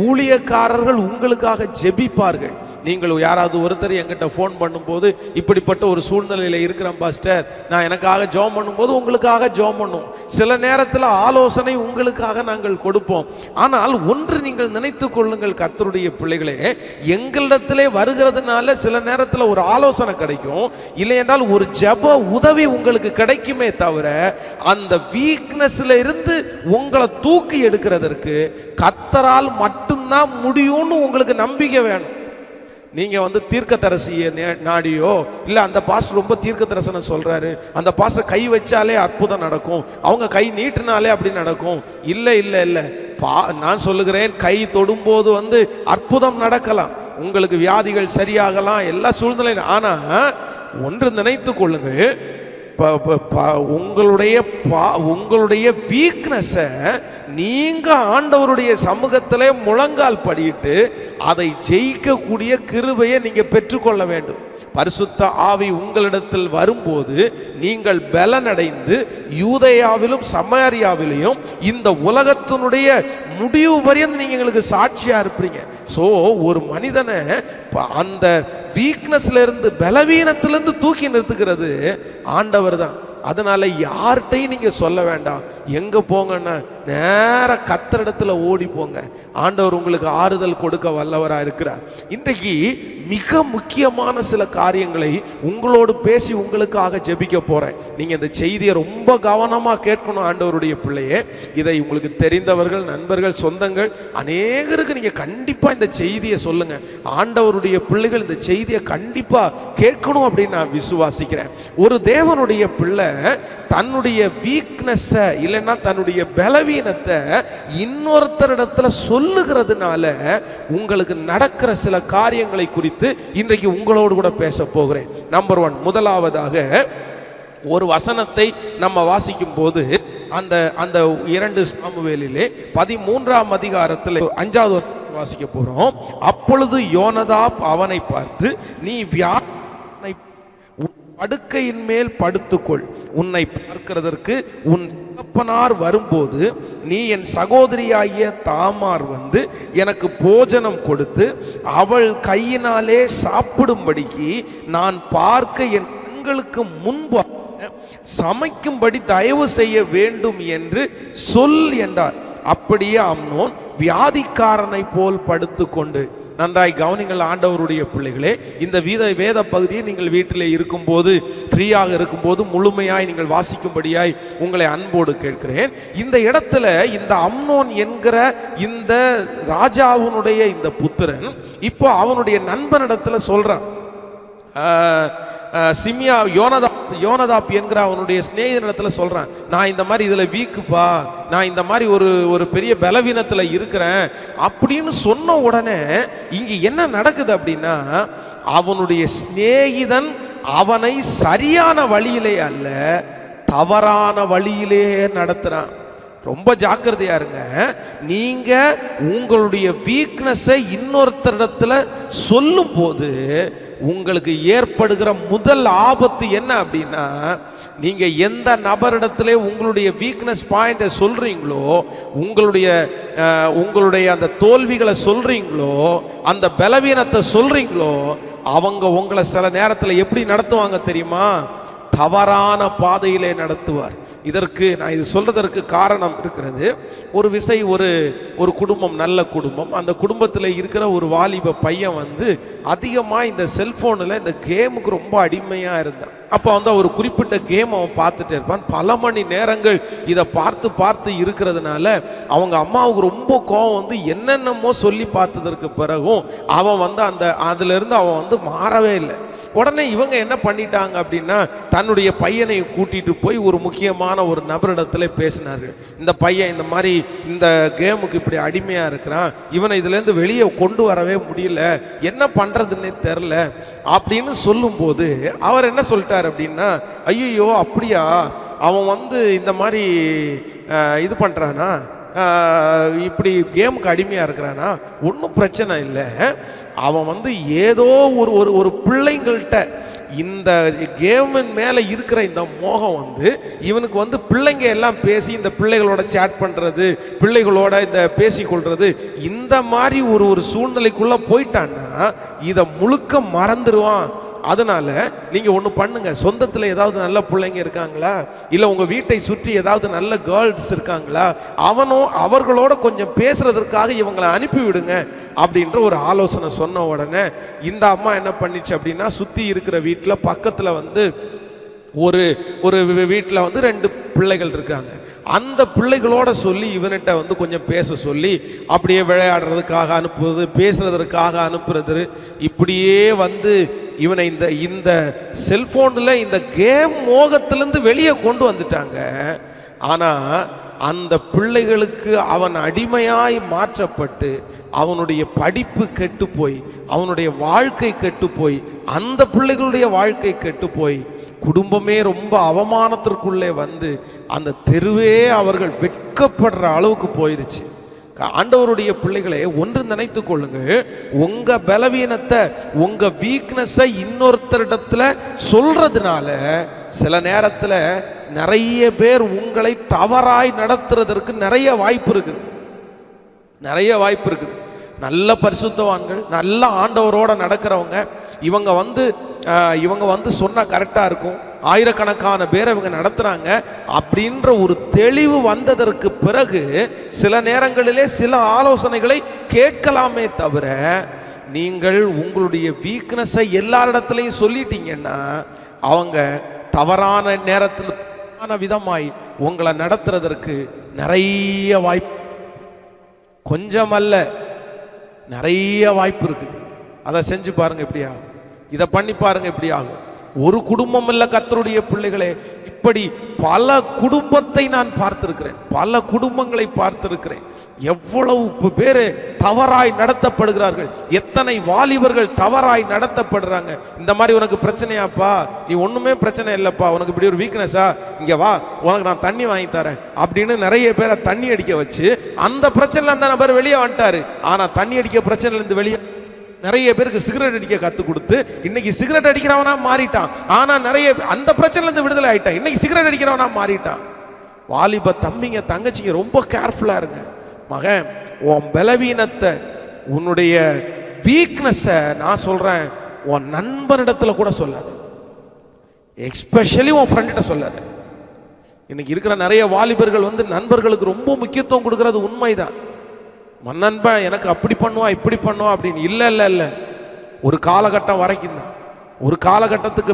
ஊழியக்காரர்கள் உங்களுக்காக ஜெபிப்பார்கள். நீங்கள் யாராவது ஒருத்தர் என்கிட்ட ஃபோன் பண்ணும்போது, இப்படிப்பட்ட ஒரு சூழ்நிலையில் இருக்கிறேன் பாஸ்டர், நான் எனக்காக ஜெபம் பண்ணும்போது உங்களுக்காக ஜெபம் பண்ணுவோம். சில நேரத்தில் ஆலோசனை உங்களுக்காக நாங்கள் கொடுப்போம். ஆனால் ஒன்று நீங்கள் நினைத்து கொள்ளுங்கள் கர்த்தருடைய பிள்ளைகளே, எங்களிடத்திலே வருகிறதுனால சில நேரத்தில் ஒரு ஆலோசனை கிடைக்கும், இல்லை என்றால் ஒரு ஜெப உதவி உங்களுக்கு கிடைக்குமே தவிர அந்த வீக்னஸ்ல இருந்து உங்களை தூக்கி எடுக்கிறதற்கு கர்த்தரால் மட்டும்தான் முடியும்னு உங்களுக்கு நம்பிக்கை வேணும். நீங்க தீர்க்கதரிசியை நாடியோ, இல்ல அந்த பாஸ்டர் ரொம்ப தீர்க்கதரிசனை சொல்றாரு, அந்த பாஸ்டர் கை வச்சாலே அற்புதம் நடக்கும், அவங்க கை நீட்டினாலே அப்படி நடக்கும், இல்ல நான் சொல்லுகிறேன், கை தொடும்போது அற்புதம் நடக்கலாம், உங்களுக்கு வியாதிகள் சரியாகலாம், எல்லா சூழ்நிலையும். ஆனா ஒன்று நினைத்து கொள்ளுங்கள், உங்களுடைய வீக்னஸை நீங்க ஆண்டவருடைய சமூகத்திலே முழங்கால் படியிட்டு அதை ஜெயிக்கக்கூடிய கிருபையை நீங்க பெற்றுக்கொள்ள வேண்டும். பரிசுத்த ஆவி உங்களிடத்தில் வரும்போது நீங்கள் பலனடைந்து யூதேயாவிலும் சமாரியாவிலும் இந்த உலகத்தினுடைய முடிவு வரையும் நீங்க எங்களுக்கு சாட்சியா இருப்பீங்க. ஸோ ஒரு மனிதனை அந்த வீக்னஸ்ல இருந்து, பலவீனத்திலிருந்து தூக்கி நிறுத்துகிறது ஆண்டவர் தான். அதனால யார்கிட்டையும் நீங்க சொல்ல வேண்டாம். எங்க போங்கன்னா நேர கத்தரிடத்துல ஓடி போங்க. ஆண்டவர் உங்களுக்கு ஆறுதல் கொடுக்க வல்லவரா இருக்கிறார். இன்றைக்கு மிக முக்கியமான சில காரியங்களை உங்களோடு பேசி உங்களுக்காக ஜெபிக்க போறேன். நீங்க இந்த செய்தியை ரொம்ப கவனமா கேட்கணும். ஆண்டவருடைய பிள்ளையே, இதை உங்களுக்கு தெரிந்தவர்கள், நண்பர்கள், சொந்தங்கள் அநேகருக்கு நீங்க கண்டிப்பா இந்த செய்தியை சொல்லுங்க. ஆண்டவருடைய பிள்ளைகள் இந்த செய்தியை கண்டிப்பா கேட்கணும் அப்படின்னு நான் விசுவாசிக்கிறேன். ஒரு தேவனுடைய பிள்ளை தன்னுடைய வீக்னஸ் இல்லைன்னா தன்னுடைய பலவீனத்தை இன்னொருத்தரிடத்துல சொல்லுகிறதுனால உங்களுக்கு நடக்கிற சில காரியங்களை குறித்து இன்றைக்கு உங்களோடு கூட பேச போகிறேன். நம்பர் 1, முதலாவதாக ஒரு வசனத்தை நம்ம வாசிக்கும் போது அந்த 2 சாமுவேலிலே 13ஆம் அதிகாரத்தில் 5வது வாசிக்க போறோம். அப்பொழுது யோனதாப் அவனை பார்த்து, நீ படுக்கையின் மேல் படுத்துக்கொள், உன்னை பார்க்கிறதற்கு உன் தகப்பனார் வரும்போது நீ என் சகோதரியாகிய தாமார் வந்து எனக்கு போஜனம் கொடுத்து அவள் கையினாலே சாப்பிடும்படிக்கு நான் பார்க்க என் கண்களுக்கு முன்பாக சமைக்கும்படி தயவு செய்ய வேண்டும் என்று சொல் என்றார். அப்படியே அம்னோன் வியாதிக்காரனை போல் படுத்துக்கொண்டு. நன்றாய் கவனிங்கள் ஆண்டவருடைய பிள்ளைகளே, இந்த வேத பகுதியை நீங்கள் வீட்டிலே இருக்கும்போது, ஃப்ரீயாக இருக்கும்போது முழுமையாய் நீங்கள் வாசிக்கும்படியாய் உங்களை அன்போடு கேட்கிறேன். இந்த இடத்துல இந்த அம்னோன் என்கிற இந்த ராஜாவுனுடைய இந்த புத்திரன் இப்போ அவனுடைய நண்பனிடத்துல சொல்றான். சிமியா யோனதாப் என்கிற அவனுடைய சிநேகிதனிடத்துல சொல்றான், நான் இந்த மாதிரி இதுல வீக்குப்பா, நான் இந்த மாதிரி ஒரு பெரிய பலவீனத்துல இருக்கிறேன் அப்படின்னு சொன்ன உடனே இங்க என்ன நடக்குது அப்படின்னா, அவனுடைய சிநேகிதன் அவனை சரியான வழியிலே அல்ல தவறான வழியிலே நடத்துறான். ரொம்ப ஜாக்கிரதையா இருங்க. நீங்க உங்களுடைய வீக்னஸை இன்னொருத்தரிடத்துல சொல்லும் போது உங்களுக்கு ஏற்படுகிற முதல் ஆபத்து என்ன அப்படின்னா, நீங்க எந்த நபரிடத்துல உங்களுடைய வீக்னஸ் பாயிண்ட சொல்றீங்களோ, உங்களுடைய அந்த தோல்விகளை சொல்றீங்களோ, அந்த பலவீனத்தை சொல்றீங்களோ, அவங்க உங்களை சில நேரத்தில் எப்படி நடத்துவாங்க தெரியுமா? தவறான பாதையிலே நடத்துவார். இதற்கு நான் இது சொல்றதற்கு காரணம் இருக்கிறது. ஒரு விசை ஒரு குடும்பம், நல்ல குடும்பம், அந்த குடும்பத்தில் இருக்கிற ஒரு வாலிப பையன் வந்து அதிகமாக இந்த செல்போனில் இந்த கேமுக்கு ரொம்ப அடிமையாக இருந்தான். அப்போ வந்து ஒரு குறிப்பிட்ட கேம் அவன் பார்த்துட்டே இருப்பான். பல மணி நேரங்கள் இதை பார்த்து இருக்கிறதுனால அவங்க அம்மாவுக்கு ரொம்ப கோபம் வந்து என்னென்னமோ சொல்லி பார்த்ததற்கு பிறகும் அவன் வந்து அதிலிருந்து அவன் வந்து மாறவே இல்லை. உடனே இவங்க என்ன பண்ணிட்டாங்க அப்படின்னா, தன்னுடைய பையனை கூட்டிட்டு போய் ஒரு முக்கியமான ஒரு நபரிடத்துல பேசினார்கள். இந்த பையன் இந்த மாதிரி இந்த கேமுக்கு இப்படி அடிமையா இருக்கிறான், இவனை இதுல இருந்து வெளியே கொண்டு வரவே முடியல, என்ன பண்றதுன்னே தெரில அப்படின்னு சொல்லும்போது அவர் என்ன சொல்லிட்டார் அப்படின்னா, ஐயோ அப்படியா, அவன் வந்து இந்த மாதிரி இது பண்றானா, இப்படி கேமுக்கு அடிமையாக இருக்கிறானா, ஒன்றும் பிரச்சனை இல்லை. அவன் வந்து ஏதோ ஒரு பிள்ளைங்கள்ட்ட இந்த கேமின் மேலே இருக்கிற இந்த மோகம் வந்து இவனுக்கு வந்து பிள்ளைங்க எல்லாம் பேசி இந்த பிள்ளைகளோட சேட் பண்ணுறது, பிள்ளைகளோட இந்த பேசிக்கொள்வது, இந்த மாதிரி ஒரு சூழ்நிலைக்குள்ளே போயிட்டான்னா இதை முழுக்க மறந்துடுவான். அதனால நீங்க ஒன்று பண்ணுங்க, சொந்தத்தில் ஏதாவது நல்ல பிள்ளைங்க இருக்காங்களா, இல்லை உங்க வீட்டை சுற்றி ஏதாவது நல்ல கேர்ள்ஸ் இருக்காங்களா, அவர்களோட கொஞ்சம் பேசுறதற்காக இவங்களை அனுப்பி விடுங்க அப்படின்ற ஒரு ஆலோசனை சொன்ன உடனே இந்த அம்மா என்ன பண்ணிச்சு அப்படின்னா, சுற்றி இருக்கிற வீட்டில் பக்கத்தில் வந்து ஒரு வீட்டில் வந்து 2 பிள்ளைகள் இருக்காங்க. அந்த பிள்ளைகளோட சொல்லி இவன்கிட்ட வந்து கொஞ்சம் பேச சொல்லி அப்படியே விளையாடுறதுக்காக அனுப்புறது, பேசுறதற்காக அனுப்புறது, இப்படியே வந்து இவனை இந்த செல்போனில் இந்த கேம் மோகத்திலிருந்து வெளியே கொண்டு வந்துட்டாங்க. ஆனால் அந்த பிள்ளைகளுக்கு அவன் அடிமையாய் மாற்றப்பட்டு அவனுடைய படிப்பு கெட்டு போய், அவனுடைய வாழ்க்கை கெட்டு போய், அந்த பிள்ளைகளுடைய வாழ்க்கை கெட்டு போய், குடும்பமே ரொம்ப அவமானத்திற்குள்ளே வந்து அந்த தெருவே அவர்கள் வெட்கப்படுற அளவுக்கு போயிருச்சு. ஆண்டவருடைய பிள்ளைகளை ஒன்று நினைத்து கொள்ளுங்கள், உங்க பலவீனத்தை, உங்க வீக்னஸை இன்னொருத்தரிடத்துல சொல்றதுனால சில நேரத்தில் நிறைய பேர் உங்களை தவறாய் நடத்துறதற்கு நிறைய வாய்ப்பு இருக்குது. நல்ல பரிசுத்தவான்கள், நல்ல ஆண்டவரோட நடக்கிறவங்க, இவங்க வந்து சொன்னால் கரெக்டாக இருக்கும், ஆயிரக்கணக்கான பேரை இவங்க நடத்துகிறாங்க அப்படின்ற ஒரு தெளிவு வந்ததற்கு பிறகு சில நேரங்களிலே சில ஆலோசனைகளை கேட்கலாமே தவிர, நீங்கள் உங்களுடைய வீக்னஸை எல்லாரிடத்துலையும் சொல்லிட்டீங்கன்னா அவங்க தவறான நேரத்தில் விதமாய் உங்களை நடத்துறதற்கு நிறைய வாய்ப்பு, கொஞ்சம் அல்ல நிறைய வாய்ப்பு இருக்குது. அதை செஞ்சு பாருங்க எப்படி ஆகும், இதை பண்ணி பாருங்க எப்படி ஆகும். ஒரு குடும்பம் இல்ல கர்த்தருடைய பிள்ளைகளே, இப்படி பல குடும்பத்தை நான் பார்த்திருக்கிறேன், பல குடும்பங்களை பார்த்திருக்கிறேன். எவ்வளவு பேரு தவறாய் நடத்தப்படுகிறார்கள், எத்தனை வாலிபர்கள் தவறாய் நடத்தப்படுறாங்க. இந்த மாதிரி உனக்கு பிரச்சனையாப்பா, நீ ஒண்ணுமே பிரச்சனை இல்லப்பா, உனக்கு இப்படி ஒரு வீக்னஸா, இங்க வா உனக்கு நான் தண்ணி வாங்கி தரேன் அப்படின்னு நிறைய பேரை தண்ணி அடிக்க வச்சு அந்த பிரச்சனைல அந்த நபர் வெளியே வந்துட்டாரு. ஆனா தண்ணி அடிக்க பிரச்சனைல இருந்து வெளியே நிறைய பேருக்கு சிகரெட் அடிக்க கத்து கொடுத்து இன்னைக்கு சிகரெட் அடிக்கிறவனா மாறிட்டான். ஆனா நிறைய அந்த பிரச்சனைல இருந்து விடுதலை ஆயிட்டான், இன்னைக்கு சிகரெட் அடிக்கிறவனா மாறிட்டான். வாலிப தம்பிங்க தங்கச்சிங்க ரொம்ப கேர்ஃபுல்லா இருங்க. மகன், உன் பலவீனத்தை, உன்னுடைய வீக்னஸை நான் சொல்றேன், உன் நண்பனிடத்துல கூட சொல்லாது, எஸ்பெஷலி உன் ஃப்ரெண்ட சொல்லாது. இன்னைக்கு இருக்கிற நிறைய வாலிபர்கள் வந்து நண்பர்களுக்கு ரொம்ப முக்கியத்துவம் கொடுக்கறது உண்மைதான். நண்பன் எனக்கு அப்படி பண்ணுவான் இப்படி பண்ணுவான் அப்படின்னு இல்லை இல்லை இல்லை, ஒரு காலகட்டம் வரைக்கும் தான். ஒரு காலகட்டத்துக்கு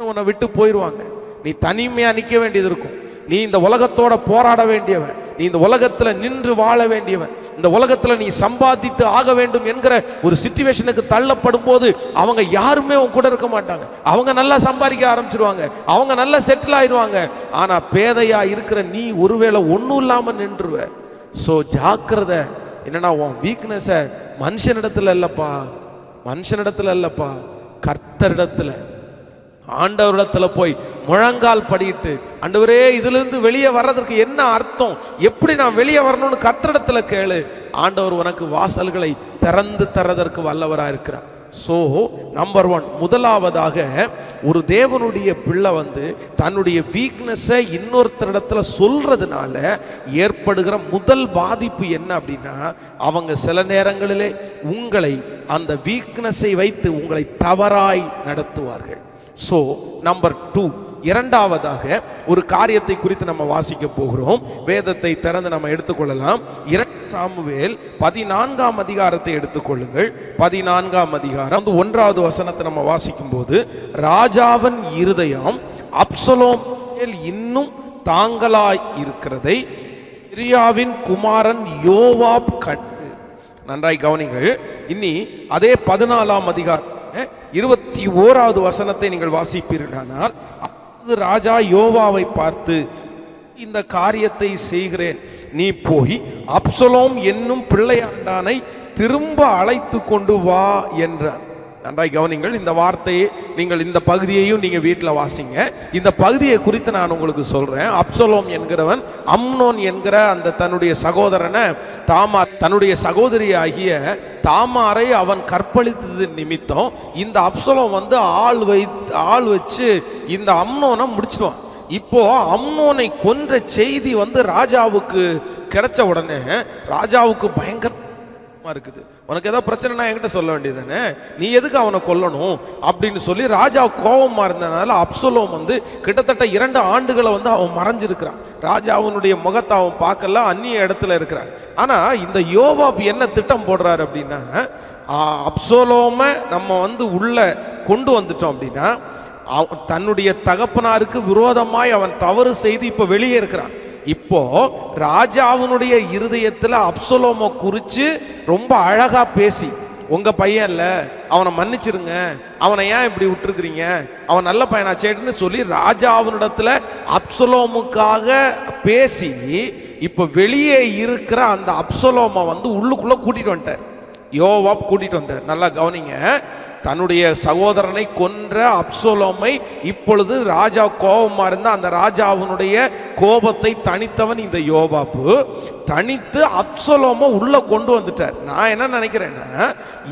உன்னை விட்டு போயிடுவாங்க, நீ தனிமையா நிற்க வேண்டியது இருக்கும். நீ இந்த உலகத்தோட போராட வேண்டியவன், நீ இந்த உலகத்துல நின்று வாழ வேண்டியவன், இந்த உலகத்துல நீ சம்பாதித்து ஆக வேண்டும் என்கிற ஒரு சிச்சுவேஷனுக்கு தள்ளப்படும் போது அவங்க யாருமே உன் கூட இருக்க மாட்டாங்க. அவங்க நல்லா சம்பாதிக்க ஆரம்பிச்சிருவாங்க, அவங்க நல்லா செட்டில் ஆயிடுவாங்க. ஆனா பேதையா இருக்கிற நீ ஒருவேளை ஒன்றும் இல்லாம நின்றுவ. ஸோ ஜாக்கிரதை. என்னன்னா, உன் வீக்னஸை மனுஷனிடத்துல இல்லப்பா, மனுஷனிடத்துல இல்லப்பா, கர்த்தரிடத்துல, ஆண்டவரிடத்துல போய் முழங்கால் படிட்டு, ஆண்டவரே இதுல இருந்து வெளியே வர்றதற்கு என்ன அர்த்தம், எப்படி நான் வெளியே வரணும்னு கர்த்தரிடத்துல கேளு. ஆண்டவர் உனக்கு வாசல்களை திறந்து தரதற்கு வல்லவராக இருக்கிறார். ஸோ நம்பர் 1, முதலாவதாக ஒரு தேவனுடைய பிள்ளை வந்து தன்னுடைய வீக்னஸை இன்னொருத்தரிடத்துல சொல்றதுனால ஏற்படுகிற முதல் பாதிப்பு என்ன அப்படின்னா, அவங்க சில நேரங்களிலே உங்களை அந்த வீக்னஸை வைத்து உங்களை தவறாய் நடத்துவார்கள். ஸோ நம்பர் 2, இரண்டாவதாக ஒரு காரியத்தை குறித்து நம்ம வாசிக்க போகிறோம். வேதத்தை திறந்து நம்ம எடுத்துக்கொள்ளலாம். 2 சாமுவேல் 14ஆம் அதிகாரத்தை எடுத்துக்கொள்ளுங்கள். 14ஆம் அதிகாரம் 1வது வசனத்தை நம்ம வாசிக்கும் போது, ராஜாவின் இருதயம் அப்சலோம் இன்னும் தாங்கலாய் இருக்கிறதை சிரியாவின் குமாரன் யோவாப் கண்டு. நன்றாய் கவனிங்கள். இனி அதே 14ஆம் அதிகாரம் 21வது வசனத்தை நீங்கள் வாசிப்பீர்களானால், ராஜா யோவாவை பார்த்து, இந்த காரியத்தை செய்கிறேன், நீ போய் அப்சலோம் என்னும் பிள்ளையாண்டானை திரும்ப அழைத்து கொண்டு வா என்றார். நன்றாய் கவனிங்கள். இந்த வார்த்தையை நீங்கள், இந்த பகுதியையும் நீங்க வீட்டில் வாசிங்க. இந்த பகுதியை குறித்து நான் உங்களுக்கு சொல்றேன். அப்சலோம் என்கிறவன் அம்னோன் என்கிற அந்த தன்னுடைய சகோதரனை தாமார், தன்னுடைய சகோதரி ஆகிய தாமாரை அவன் கற்பழித்தது நிமித்தம் இந்த அப்சலோம் வந்து ஆள் வச்சு இந்த அம்னோனை முடிச்சிடுவான். இப்போ அம்னோனை கொன்ற செய்தி வந்து ராஜாவுக்கு கிடைச்ச உடனே ராஜாவுக்கு பயங்கர இருக்குது. உனக்கு ஏதாவது பிரச்சனைனா என்கிட்ட சொல்ல வேண்டியதானே, நீ எதுக்கு அவனை கொல்லணும் அப்படின்னு சொல்லி ராஜா கோபமா இருந்ததுனால அப்சலோம் வந்து கிட்டத்தட்ட 2 ஆண்டுகளை வந்து அவன் மறைஞ்சிருக்கிறான். ராஜா அவனுடைய முகத்தை அவன் பார்க்கல, அந்நிய இடத்துல இருக்கிறான். ஆனா இந்த யோவாப் என்ன திட்டம் போடுறாரு அப்படின்னா, அப்சலோமை நம்ம வந்து உள்ள கொண்டு வந்துட்டோம் அப்படின்னா தன்னுடைய தகப்பனாருக்கு விரோதமாய் அவன் தவறு செய்து இப்ப வெளியே இருக்கிறான். இப்போ ராஜாவினுடைய இருதயத்துல அப்சலோமை குறிச்சு ரொம்ப அழகா பேசி, உங்க பையன் இல்ல, அவனை மன்னிச்சிருங்க, அவனை ஏன் இப்படி விட்டுருக்கிறீங்க, அவன் நல்ல பையனாச்சேன்னு சொல்லி ராஜாவினிடத்துல அப்சலோமுக்காக பேசி இப்ப வெளியே இருக்கிற அந்த அப்சலோமை வந்து உள்ளுக்குள்ள கூட்டிட்டு வந்துட்டார். யோவாப் கூட்டிட்டு வந்தார். நல்லா கவனிங்க. தன்னுடைய சகோதரனை கொன்ற அப்சலோமை இப்பொழுது ராஜா கோபமா இருந்த அந்த ராஜாவினுடைய கோபத்தை தணித்தவன் இந்த யோவாப்பு. தனித்து அப்சலோமை உள்ள கொண்டு வந்துட்டார். நான் என்ன நினைக்கிறேன்னா,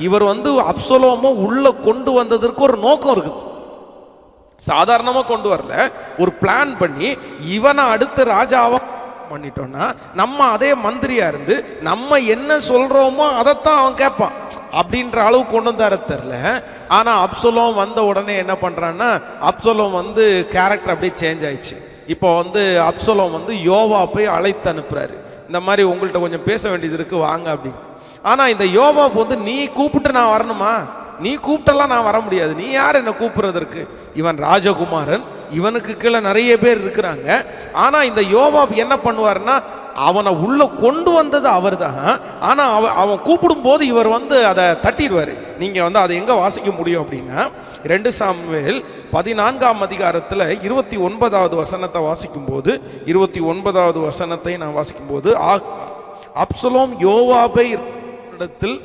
இவர் வந்து அப்சலோமை உள்ள கொண்டு வந்ததற்கு ஒரு நோக்கம் இருக்குது. சாதாரணமா கொண்டு வரல, ஒரு பிளான் பண்ணி இவனை அடுத்து ராஜாவா பண்ணிட்டோம்னா நம்ம அதே மந்திரியா இருந்து நம்ம என்ன சொல்றோமோ அதைத்தான் அவன் கேட்பான் அப்படின்ற அளவு கொண்டு வந்தார தெரியல. ஆனா அப்சலோம் வந்த உடனே என்ன பண்றான்னா, அப்சலோம் வந்து கேரக்டர் அப்படியே சேஞ்ச் ஆயிடுச்சு. இப்போ வந்து அப்சலோம் வந்து யோவாபை அழைத்து அனுப்புறாரு. இந்த மாதிரி உங்கள்கிட்ட கொஞ்சம் பேச வேண்டியது இருக்கு, வாங்க அப்படின்னு. ஆனா இந்த யோவாப் வந்து, நீ கூப்பிட்டு நான் வரணுமா? நீ கூப்பிட்டெல்லாம் நான் வர முடியாது, நீ யார் என்ன கூப்பிடுறதற்கு? இவன் ராஜகுமாரன், இவனுக்கு கீழே நிறைய பேர் இருக்கிறாங்க. ஆனா இந்த யோவாப் என்ன பண்ணுவார்னா, அவனை உள்ள கொண்டு வந்தது அவர் தான். ஆனா அவன் கூப்பிடும் போது இவர் வந்து அதை தட்டிடுவார். நீங்க வந்து அதை எங்க வாசிக்க முடியும் அப்படின்னா, 2 சாமுவேல் 14ஆம் அதிகாரத்தில் 29வது வசனத்தை வாசிக்கும் போது, 29வது வசனத்தை நான் வாசிக்கும் போது, அப்சலோம் யோவாபை இடத்தில்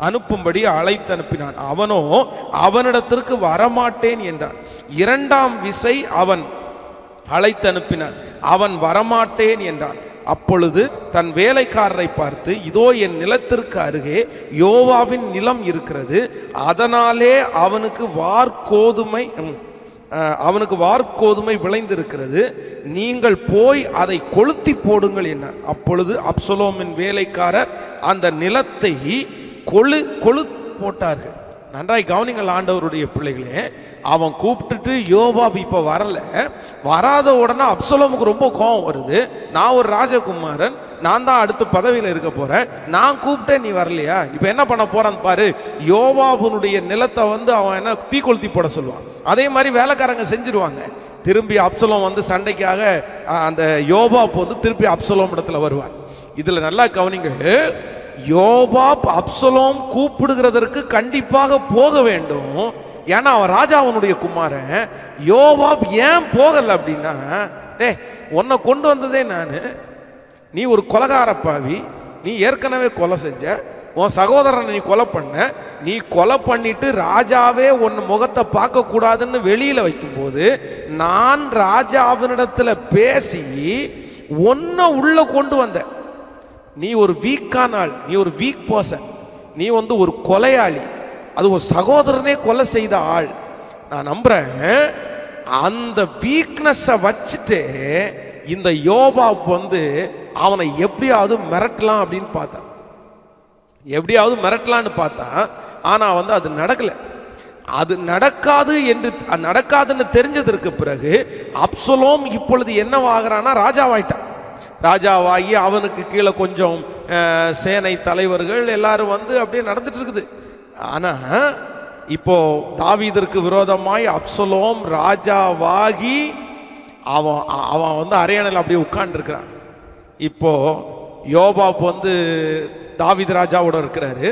அனுப்பும்படி அழைத்து அனுப்பினான். அவனோ அவனிடத்திற்கு வரமாட்டேன் என்றான். 2ஆம் விசை அவன் அழைத்து அனுப்பினான். அவன் வரமாட்டேன் என்றான். அப்பொழுது தன் வேலைக்காரரை பார்த்து, இதோ என் நிலத்திற்கு அருகே யோவாவின் நிலம் இருக்கிறது, அதனாலே அவனுக்கு வார்கோதுமை விளைந்திருக்கிறது, நீங்கள் போய் அதை கொளுத்தி போடுங்கள் என்றார். அப்பொழுது அப்சலோமின் வேலைக்காரர் அந்த நிலத்தை கொளு போட்டார்கள். நன்றாய் கவனிங்கள் ஆண்டவருடைய பிள்ளைகளே. அவன் கூப்பிட்டுட்டு யோவாப் இப்போ வரல. வராத உடனே அப்சலோமுக்கு ரொம்ப கோபம் வருது. நான் ஒரு ராஜகுமாரன், நான் தான் அடுத்த பதவியில் இருக்க போறேன், நான் கூப்பிட்டேன், நீ வரலையா? இப்போ என்ன பண்ண போறான்னு பாரு. யோவாபுனுடைய நிலத்தை வந்து அவன் என்ன தீக்கொளுத்தி போட சொல்லுவான். அதே மாதிரி வேலைக்காரங்க செஞ்சிருவாங்க. திரும்பி அப்சலோம் வந்து சண்டைக்காக அந்த யோவாப் வந்து திருப்பி அப்சலோம் இடத்துல வருவான். இதுல நல்லா கவனிங்க, யோவாப் அப்சலோம் கூப்பிடுகிறதற்கு கண்டிப்பாக போக வேண்டும். ஏன்னா அவன் ராஜாவனுடைய குமாரன். யோவாப் ஏன் போகல அப்படின்னா, உன்னை கொண்டு வந்ததே நான், நீ ஒரு கொலைகார பாவி, நீ ஏற்கனவே கொலை செஞ்ச, உன் சகோதரனை நீ கொலை பண்ண, நீ கொலை பண்ணிட்டு ராஜாவே உன் முகத்தை பார்க்க கூடாதுன்னு வெளியில வைக்கும்போது, நான் ராஜாவினிடத்துல பேசி உன்னை உள்ள கொண்டு வந்தேன். நீ ஒரு வீக்கான ஆள், நீ ஒரு வீக் பர்சன், நீ வந்து ஒரு கொலையாளி, அது ஒரு சகோதரனே கொலை செய்த ஆள். நான் நம்புறேன் அந்த வீக்னஸை வச்சுட்டு இந்த யோவாப் வந்து அவனை எப்படியாவது மிரட்டலாம் அப்படின்னு பார்த்தான். எப்படியாவது மிரட்டலான்னு பார்த்தான். ஆனா வந்து அது நடக்கல. அது நடக்காதுன்னு தெரிஞ்சதற்கு பிறகு அப்சலோம் இப்பொழுது என்னவாகிறான்னா, ராஜாவாயிட்டான். ராஜாவாகி அவனுக்கு கீழே கொஞ்சம் சேனை தலைவர்கள் எல்லாரும் வந்து அப்படியே நடந்துட்டு இருக்குது. ஆனா இப்போ தாவீதிற்கு விரோதமாய் அப்சலோம் ராஜாவாகி அவன் வந்து அரியணையில் அப்படியே உட்கார்ந்துருக்கிறான். இப்போ யோவாப் வந்து தாவீது ராஜாவோட இருக்கிறாரு.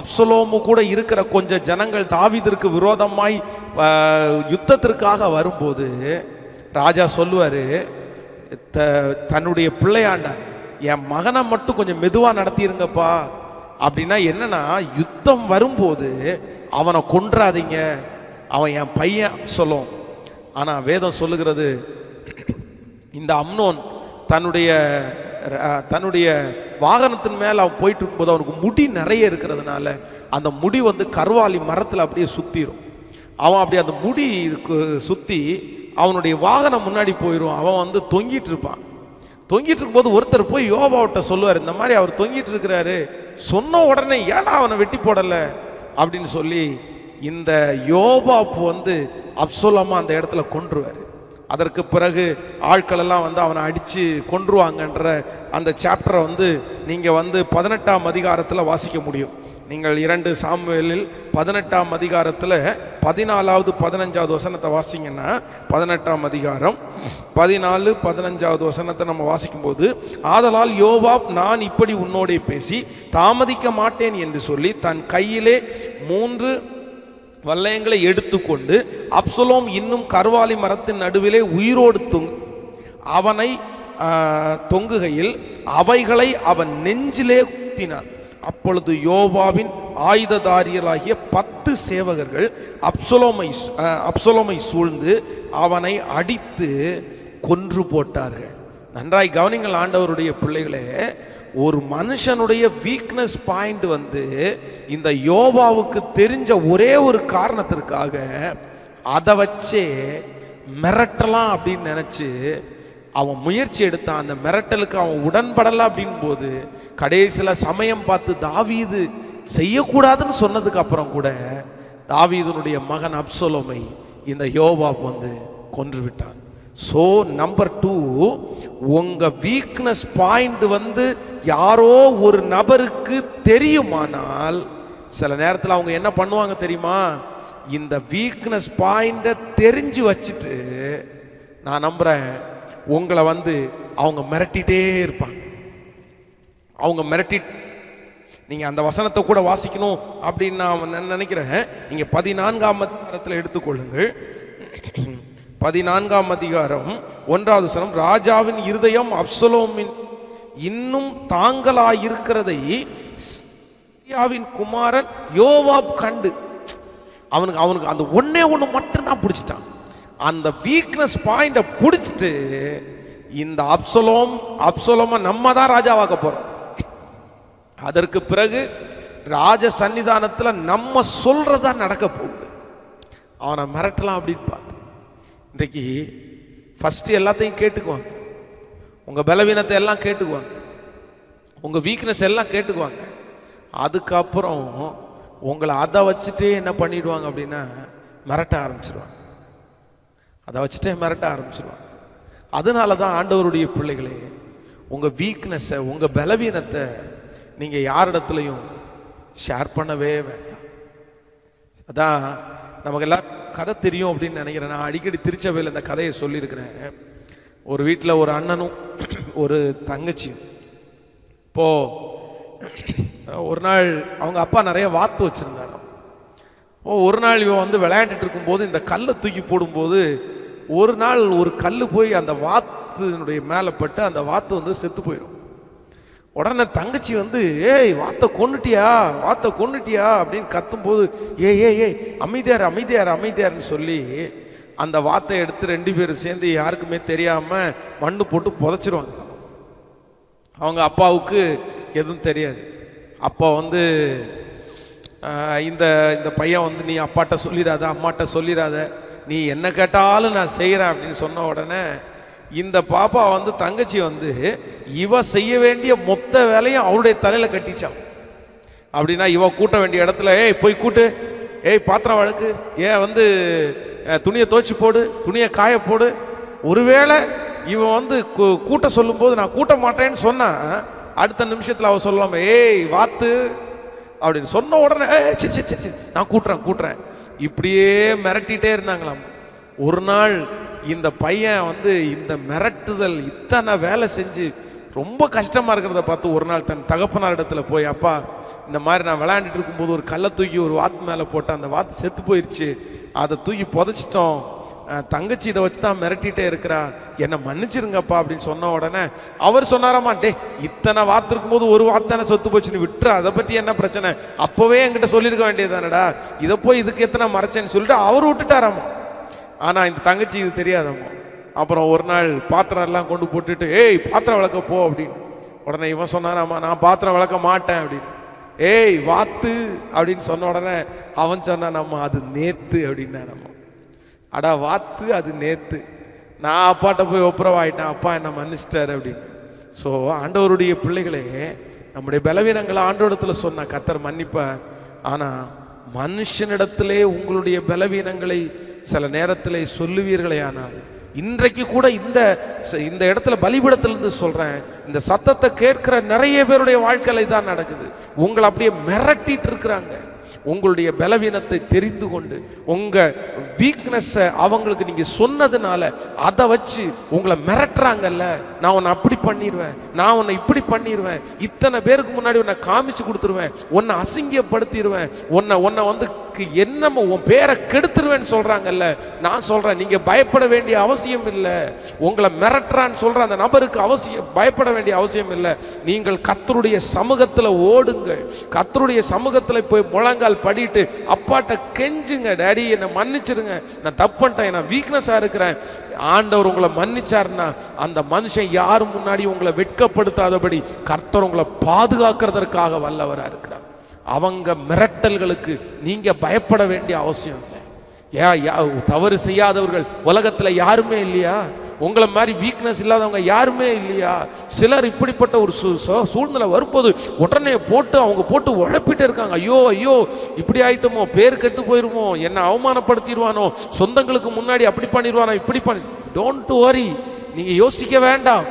அப்சலோமு கூட இருக்கிற கொஞ்சம் ஜனங்கள் தாவீதிற்கு விரோதமாய் யுத்தத்திற்காக வரும்போது ராஜா சொல்லுவாரு, தன்னுடைய பிள்ளையாண்டார், என் மகனை மட்டும் கொஞ்சம் மெதுவாக நடத்திருங்கப்பா. அப்படின்னா என்னன்னா, யுத்தம் வரும்போது அவனை கொன்றாதீங்க, அவன் என் பையன் சொல்லும். ஆனால் வேதம் சொல்லுகிறது, இந்த அம்னோன் தன்னுடைய வாகனத்தின் மேலே அவன் போயிட்டு இருக்கும்போது அவனுக்கு முடி நிறைய இருக்கிறதுனால அந்த முடி வந்து கர்வாலி மரத்தில் அப்படியே சுற்றிடும். அவன் அப்படியே அந்த முடி சுற்றி அவனுடைய வாகனம் முன்னாடி போயிடும். அவன் வந்து தொங்கிட்டு இருப்பான். தொங்கிட்டு இருக்கும்போது ஒருத்தர் போய் யோவாவிட்ட சொல்லுவார், இந்த மாதிரி அவர் தொங்கிட்டு இருக்கிறாரு, சொன்ன உடனே ஏடா அவனை வெட்டி போடலை அப்படின்னு சொல்லி இந்த யோவாப் வந்து அப்சலோமை அந்த இடத்துல கொன்றுவார். அதற்கு பிறகு ஆட்கள் எல்லாம் வந்து அவனை அடித்து கொன்றுவாங்கன்ற அந்த சாப்டரை வந்து நீங்கள் வந்து 18ஆம் அதிகாரத்தில் வாசிக்க முடியும். நீங்கள் 2 சாமுவேலில் 18ஆம் அதிகாரத்தில் 14வது 15வது வசனத்தை வாசிங்கன்னா, 18ஆம் அதிகாரம் 14 15வது வசனத்தை நம்ம வாசிக்கும்போது, ஆதலால் யோவாப் நான் இப்படி உன்னோடே பேசி தாமதிக்க மாட்டேன் என்று சொல்லி தன் கையிலே 3 வல்லையங்களை எடுத்துக்கொண்டு அப்சலோம் இன்னும் கர்வாலி மரத்தின் நடுவிலே உயிரோடு அவனை தொங்குகையில் அவைகளை அவன் நெஞ்சிலே குத்தினான். அப்பொழுது யோவாவின் ஆயுததாரியர்களாகிய 10 சேவகர்கள் அப்சலோமை சூழ்ந்து அவனை அடித்து கொன்று போட்டார்கள். நன்றாய் கவனிங்கள் ஆண்டவருடைய பிள்ளைகளே. ஒரு மனுஷனுடைய வீக்னஸ் பாயிண்ட் வந்து இந்த யோவாவுக்கு தெரிஞ்ச ஒரே ஒரு காரணத்திற்காக அதை வச்சே மிரட்டலாம் அப்படின்னு நினைச்சு அவன் முயற்சி எடுத்தான். அந்த மிரட்டலுக்கு அவன் உடன்படலை அப்படின் போது கடைசியில் சமயம் பார்த்து தாவீது செய்யக்கூடாதுன்னு சொன்னதுக்கு அப்புறம் கூட தாவீதுனுடைய மகன் அப்சலோமை இந்த யோவாப் வந்து கொன்று விட்டான். ஸோ நம்பர் 2, உங்க வீக்னஸ் பாயிண்ட் வந்து யாரோ ஒரு நபருக்கு தெரியுமானால் சில நேரத்தில் அவங்க என்ன பண்ணுவாங்க தெரியுமா? இந்த வீக்னஸ் பாயிண்ட தெரிஞ்சு வச்சுட்டு நான் நம்புறேன் உங்களை வந்து அவங்க மிரட்டிட்டே இருப்பாங்க. அவங்க நீங்க அந்த வசனத்தை கூட வாசிக்கணும் அப்படின்னு நான் நினைக்கிறேன். நீங்க 14ஆம் அதிகாரத்தில் எடுத்துக்கொள்ளுங்கள். 14ஆம் அதிகாரம் 1வது வசனம், ராஜாவின் இருதயம் அப்சலோமின் இன்னும் தாங்களாயிருக்கிறதை சிரியாவின் குமாரன் யோவாப் கண்டு அவனுக்கு அந்த ஒன்னே ஒன்று மட்டும்தான் பிடிச்சிட்டான். அந்த வீக்னஸ் பாயிண்ட பிடிச்சிட்டு இந்த அப்சலோமை நம்ம தான் ராஜாவாக்க போறோம். அதற்கு பிறகு ராஜ சன்னிதானத்தில் நம்ம சொல்றதா நடக்க போகுது. அவனை மிரட்டலாம் அப்படின்னு பார்த்து இன்றைக்கு ஃபர்ஸ்ட் எல்லாத்தையும் கேட்டுக்குவாங்க. உங்க பலவீனத்தை எல்லாம் கேட்டுக்குவாங்க, உங்க வீக்னஸ் எல்லாம் கேட்டுக்குவாங்க. அதுக்கப்புறம் உங்களை அதை வச்சுட்டே என்ன பண்ணிடுவாங்க அப்படின்னா மிரட்ட ஆரம்பிச்சிருவாங்க. அதை வச்சுட்டே மிரட்ட ஆரம்பிச்சிருவாங்க. அதனால தான் ஆண்டவருடைய பிள்ளைகளே, உங்கள் வீக்னஸை உங்கள் பலவீனத்தை நீங்கள் யாரிடத்துலையும் ஷேர் பண்ணவே வேண்டாம். அதான் நமக்கு எல்லாம் கதை தெரியும் அப்படின்னு நினைக்கிறேன். நான் அடிக்கடி திருச்சபையில் இந்த கதையை சொல்லியிருக்கிறேன். ஒரு வீட்டில் ஒரு அண்ணனும் ஒரு தங்கச்சியும். இப்போது ஒரு நாள் அவங்க அப்பா நிறைய வாத்து வச்சுருந்தாங்க. ஒரு நாள் இவன் வந்து விளையாண்டுட்டு இருக்கும்போது இந்த கல்லை தூக்கி போடும்போது ஒரு நாள் ஒரு கல் போய் அந்த வாத்துனுடைய மேலே பட்டு அந்த வாத்து வந்து செத்து போயிடும். உடனே தங்கச்சி வந்து ஏய் வாத்தை கொன்னுட்டியா அப்படின்னு கத்தும்போது ஏய் அமைதியார்னு சொல்லி அந்த வாத்தை எடுத்து 2 பேரும் சேர்ந்து யாருக்குமே தெரியாமல் மண்ணு போட்டு புதைச்சிருவாங்க. அவங்க அப்பாவுக்கு எதுவும் தெரியாது. அப்பா வந்து இந்த பையன் வந்து நீ அப்பாட்ட சொல்லிடாத, அம்மாட்ட சொல்லிடாத, நீ என்ன கேட்டாலும் நான் செய்கிறேன் அப்படின்னு சொன்ன உடனே இந்த பாப்பா வந்து தங்கச்சி வந்து இவ செய்ய வேண்டிய மொத்த வேலையும் அவருடைய தலையில் கட்டிச்சான். அப்படின்னா இவ கூட்ட வேண்டிய இடத்துல போய் கூட்டு, பாத்திரம் வழக்கு, வந்து துணியை துவைச்சி போடு, துணியை காய போடு. ஒருவேளை இவன் வந்து கூட்ட சொல்லும்போது நான் கூட்ட மாட்டேன்னு சொன்னா அடுத்த நிமிஷத்தில் அவ சொல்லாம வாத்து அப்படின்னு சொன்ன உடனே சரி நான் கூட்டுறேன் இப்படியே மிரட்டிகிட்டே இருந்தாங்களாம். ஒரு நாள் இந்த பையன் வந்து இந்த மிரட்டுதல் இத்தனை வேலை செஞ்சு ரொம்ப கஷ்டமாக இருக்கிறத பார்த்து ஒரு நாள் தன் தகப்பனார் இடத்துல போய், அப்பா இந்த மாதிரி நான் விளையாண்டுட்டு இருக்கும்போது ஒரு கல்லை தூக்கி ஒரு வாத்து மேலே போட்டேன், அந்த வாத்து செத்து போயிடுச்சு, அதை தூக்கி புதைச்சிட்டோம், தங்கச்சி இதை வச்சு தான் மிரட்டிகிட்டே இருக்கிறா, என்னை மன்னிச்சிருங்கப்பா அப்படின்னு சொன்ன உடனே அவர் சொன்னாராமா, இத்தனை வாத்து இருக்கும்போது ஒரு வாத்து தானே சொத்து போச்சுன்னு விட்டுற, அதை பற்றி என்ன பிரச்சனை, அப்போவே என்கிட்ட சொல்லியிருக்க வேண்டியதானடா, இதை போய் இதுக்கு எத்தனை மறைச்சேன்னு சொல்லிட்டு அவர் விட்டுட்டாராமா. ஆனால் இந்த தங்கச்சி இது தெரியாதாம்மா. அப்புறம் ஒரு நாள் பாத்திரம் எல்லாம் கொண்டு போட்டுட்டு பாத்திரம் விளக்க போ அப்படின்னு உடனே இவன் சொன்னாராமா, நான் பாத்திரம் விளக்க மாட்டேன் அப்படின்னு. வாத்து அப்படின்னு சொன்ன உடனே அவன் சொன்னானாம்மா, அது நேத்து அப்படின்னா நம்ம அடா வாத்து அது நேத்து, நான் அப்பாட்ட போய் ஒப்புரவாயிட்டேன், அப்பா என்ன மன்னிச்சிட்டாரு அப்படின்னு. ஸோ ஆண்டவருடைய பிள்ளைகளே, நம்முடைய பலவீனங்களை ஆண்டவரிடத்துல சொன்ன கர்த்தர் மன்னிப்பார். ஆனால் மனுஷனிடத்திலே உங்களுடைய பலவீனங்களை சில நேரத்திலே சொல்லுவீர்களே, ஆனால் இன்றைக்கு கூட இந்த இடத்துல பலிபீடத்திலிருந்து சொல்றேன், இந்த சத்தத்தை கேட்கிற நிறைய பேருடைய வாழ்க்கையில தான் நடக்குது. உங்களை அப்படியே மிரட்டிட்டு இருக்கிறாங்க. உங்களுடைய பலவீனத்தை தெரிந்து கொண்டு உங்க வீக்னஸை அவங்களுக்கு நீங்க சொன்னதுனால அதை வச்சு உங்களை மிரட்டுறாங்கல்ல, நான் உன்னை அப்படி பண்ணிடுவேன், நான் உன்னை இப்படி பண்ணிடுவேன், இத்தனை பேருக்கு முன்னாடி உன்னை காமிச்சு கொடுத்துருவேன், உன்னை அசிங்கப்படுத்திடுவேன், உன்னை வந்து என்னமோ உன் பேரை கெடுத்துருவேன்னு சொல்றாங்கல்ல. நான் சொல்றேன், நீங்க பயப்பட வேண்டிய அவசியம் இல்லை. உங்களை மிரட்டுறான்னு சொல்ற அந்த நபருக்கு பயப்பட வேண்டிய அவசியம் இல்லை. நீங்கள் கர்த்தருடைய சமூகத்தில் ஓடுங்கள், கர்த்தருடைய சமூகத்தில் போய் முழங்கால் படிட்டு அப்பாட்ட கெஞ்சுங்க, டாடி என்னை மன்னிச்சிருங்க, நான் தப்புட்டேன், நான் வீக்னஸா இருக்கிறேன். ஆண்டவர் உங்களை மன்னிச்சாருன்னா அந்த மனுஷன் யாரு முன்னாடி உங்களை வெட்கப்படுத்தாதபடி கர்த்தர் உங்களை பாதுகாக்கிறதற்காக வல்லவரா இருக்கிறார். அவங்க மிரட்டல்களுக்கு நீங்க பயப்பட வேண்டிய அவசியம் இல்லை. தவறு செய்யாதவர்கள் உலகத்துல யாருமே இல்லையா? உங்களை மாதிரி வீக்னஸ் இல்லாதவங்க யாருமே இல்லையா? சிலர் இப்படிப்பட்ட ஒரு சூழ்நிலை வரும்போது உடனே அவங்க போட்டு உழப்பிட்டு இருக்காங்க. ஐயோ ஐயோ இப்படி ஆயிட்டோமோ, பேர் கெட்டு போயிருமோ, என்ன அவமானப்படுத்திடுவானோ, சொந்தங்களுக்கு முன்னாடி அப்படி பண்ணிடுவானோ, இப்படி பண்ணி. டோன்ட் வரி, நீங்க யோசிக்க வேண்டாம்.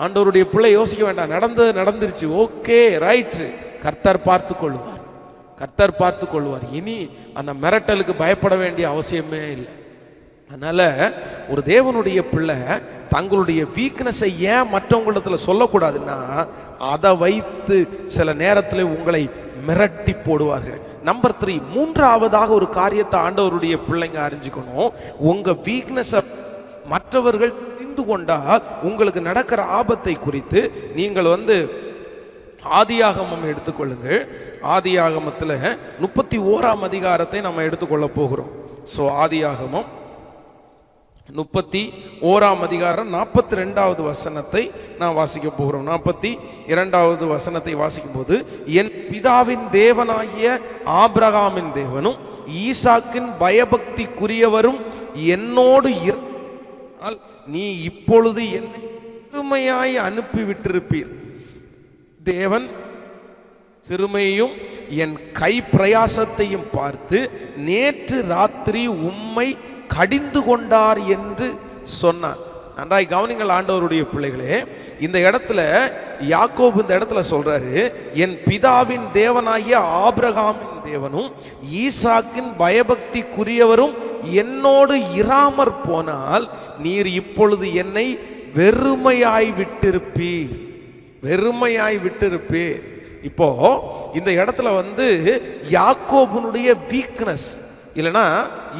ஆண்டவருடைய பிள்ளை யோசிக்க வேண்டாம். நடந்துருச்சு, ஓகே ரைட், கர்த்தர் பார்த்து கொள்வார், கர்த்தர் பார்த்து கொள்வார். இனி அந்த மிரட்டலுக்கு பயப்பட வேண்டிய அவசியமே இல்லை. அதனால ஒரு தேவனுடைய பிள்ளை தங்களுடைய வீக்னஸை ஏன் மற்றவங்களிடத்துல சொல்லக்கூடாதுன்னா, அதை வைத்து சில நேரத்தில் உங்களை மிரட்டி போடுவார்கள். நம்பர் 3, மூன்றாவதாக ஒரு காரியத்தை ஆண்டவருடைய பிள்ளைங்க அறிஞ்சுக்கணும். உங்க வீக்னஸை மற்றவர்கள் தெரிந்து கொண்டால் உங்களுக்கு நடக்கிற ஆபத்தை குறித்து நீங்கள் ஆதியாகமம் எடுத்துக்கொள்ளுங்கள். ஆதியாகமத்தில் 31ஆம் அதிகாரத்தை நம்ம எடுத்துக்கொள்ள போகிறோம். ஸோ ஆதியாகமம் 31ஆம் அதிகாரம் 42வது வசனத்தை நான் வாசிக்க போகிறோம். 42வது வசனத்தை வாசிக்கும் போது, என் பிதாவின் தேவனாகிய ஆபிரகாமின் தேவனும் ஈசாக்கின் பயபக்திக்குரியவரும் என்னோடு இருந்தால் நீ இப்பொழுது என்னை சிறுமையாய் அனுப்பிவிட்டிருப்பீர். தேவன் சிறுமையையும் என் கை பிரயாசத்தையும் பார்த்து நேற்று ராத்திரி உம்மை கடிந்து கொண்டார் என்று சொன்னார். நன்றாய் கவனிங்கள் ஆண்டவருடைய பிள்ளைகளே. இந்த இடத்துல யாக்கோபு இந்த இடத்துல சொல்றாரு, என் பிதாவின் தேவனாகிய ஆபிரகாமின் தேவனும் ஈசாக்கின் பயபக்திக்குரியவரும் என்னோடு இராமற் போனால் நீர் இப்பொழுது என்னை வெறுமையாய் விட்டிருப்பீர், வெறுமையாய் விட்டிருப்பீர். இப்போ இந்த இடத்துல யாக்கோபுனுடைய வீக்னஸ் இல்லைன்னா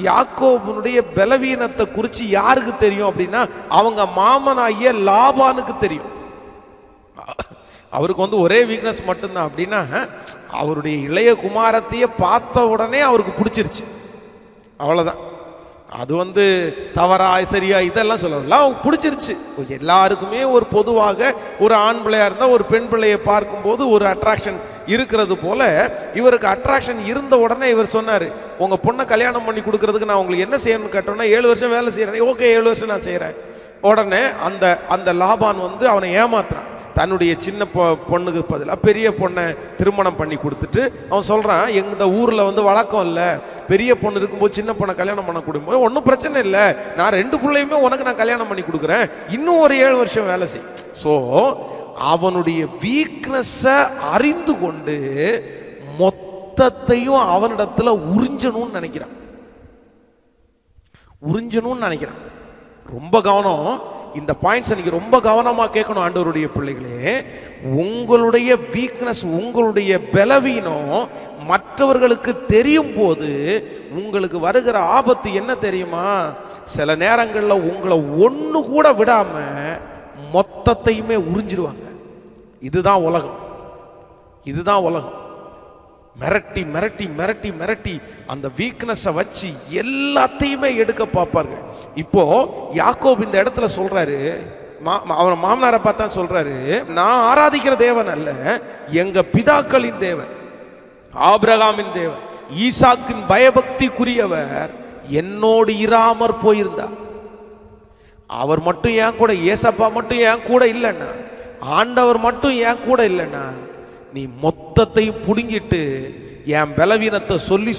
யாக்கோபுனுடைய பலவீனத்தை குறித்து யாருக்கு தெரியும் அப்படின்னா, அவங்க மாமனாகிய லாபானுக்கு தெரியும். அவருக்கு ஒரே வீக்னஸ் மட்டும்தான். அப்படின்னா அவருடைய இளைய குமாரத்தையே பார்த்த உடனே அவருக்கு பிடிச்சிருச்சு, அவ்வளோதான். அது தவறா சரியா இதெல்லாம் சொல்லலாம், அவங்க பிடிச்சிருச்சு. எல்லாருக்குமே ஒரு பொதுவாக ஒரு ஆண் பிள்ளையா இருந்தால் ஒரு பெண் பிள்ளையை பார்க்கும்போது ஒரு அட்ராக்ஷன் இருக்கிறது போல இவருக்கு அட்ராக்ஷன் இருந்த உடனே இவர் சொன்னார், உங்கள் பொண்ணை கல்யாணம் பண்ணி கொடுக்கறதுக்கு நான் உங்களுக்கு என்ன செய்யணும்னு கேட்டோன்னா, 7 வருஷம் வேலை செய்கிறேன். ஓகே 7 வருஷம் நான் செய்கிறேன். உடனே அந்த லாபான் அவனை ஏமாத்துறான். தன்னுடைய சின்ன பொண்ணுக்கு பதிலாக பெரிய பொண்ணை திருமணம் பண்ணி கொடுத்துட்டு அவன் சொல்கிறான், எங்கள் ஊரில் வழக்கம் இல்லை, பெரிய பொண்ணு இருக்கும்போது சின்ன பொண்ணை கல்யாணம் பண்ண கொடுக்கும்போது ஒன்றும் பிரச்சனை இல்லை, நான் 2 பிள்ளையுமே உனக்கு நான் கல்யாணம் பண்ணி கொடுக்குறேன், இன்னும் ஒரு 7 வருஷம் வேலை செய். ஸோ அவனுடைய வீக்னஸை அறிந்து கொண்டு மொத்தத்தையும் அவனிடத்துல உறிஞ்சணும்னு நினைக்கிறான். ரொம்ப கவனம், இந்த பாயிண்ட்ஸ் நீங்க ரொம்ப கவனமா கேட்கணும் ஆண்டவருடைய பிள்ளைகளே. உங்களுடைய வீக்னஸ், உங்களுடைய பலவீனம் மற்றவர்களுக்கு தெரியும் போது உங்களுக்கு வருகிற ஆபத்து என்ன தெரியுமா? சில நேரங்களில் உங்களை ஒன்று கூட விடாம மொத்தத்தையுமே உறிஞ்சிருவாங்க. இதுதான் உலகம், இதுதான் உலகம். மிரட்டி மிரட்டி மிரட்டி மிரட்டி அந்த வீக்னஸை வச்சு எல்லாத்தையுமே எடுக்க பார்ப்பார்கள். இப்போ யாக்கோபு இந்த இடத்துல சொல்றாரு, அவர் மாமனாரை பார்த்தா சொல்றாரு, நான் ஆராதிக்கிற தேவன் அல்ல, எங்க பிதாக்களின் தேவன், ஆபிரகாமின் தேவன், ஈசாக்கின் பயபக்திக்குரியவர் என்னோடு இராமற் போயிருந்தார். அவர் மட்டும் என் கூட, ஏசப்பா மட்டும் என் கூட இல்லைன்னா, ஆண்டவர் மட்டும் என் கூட இல்லைன்னா, நீ மொத்தத்தையும் புடுங்கிட்டு என் பலவீனத்தை சொல்லி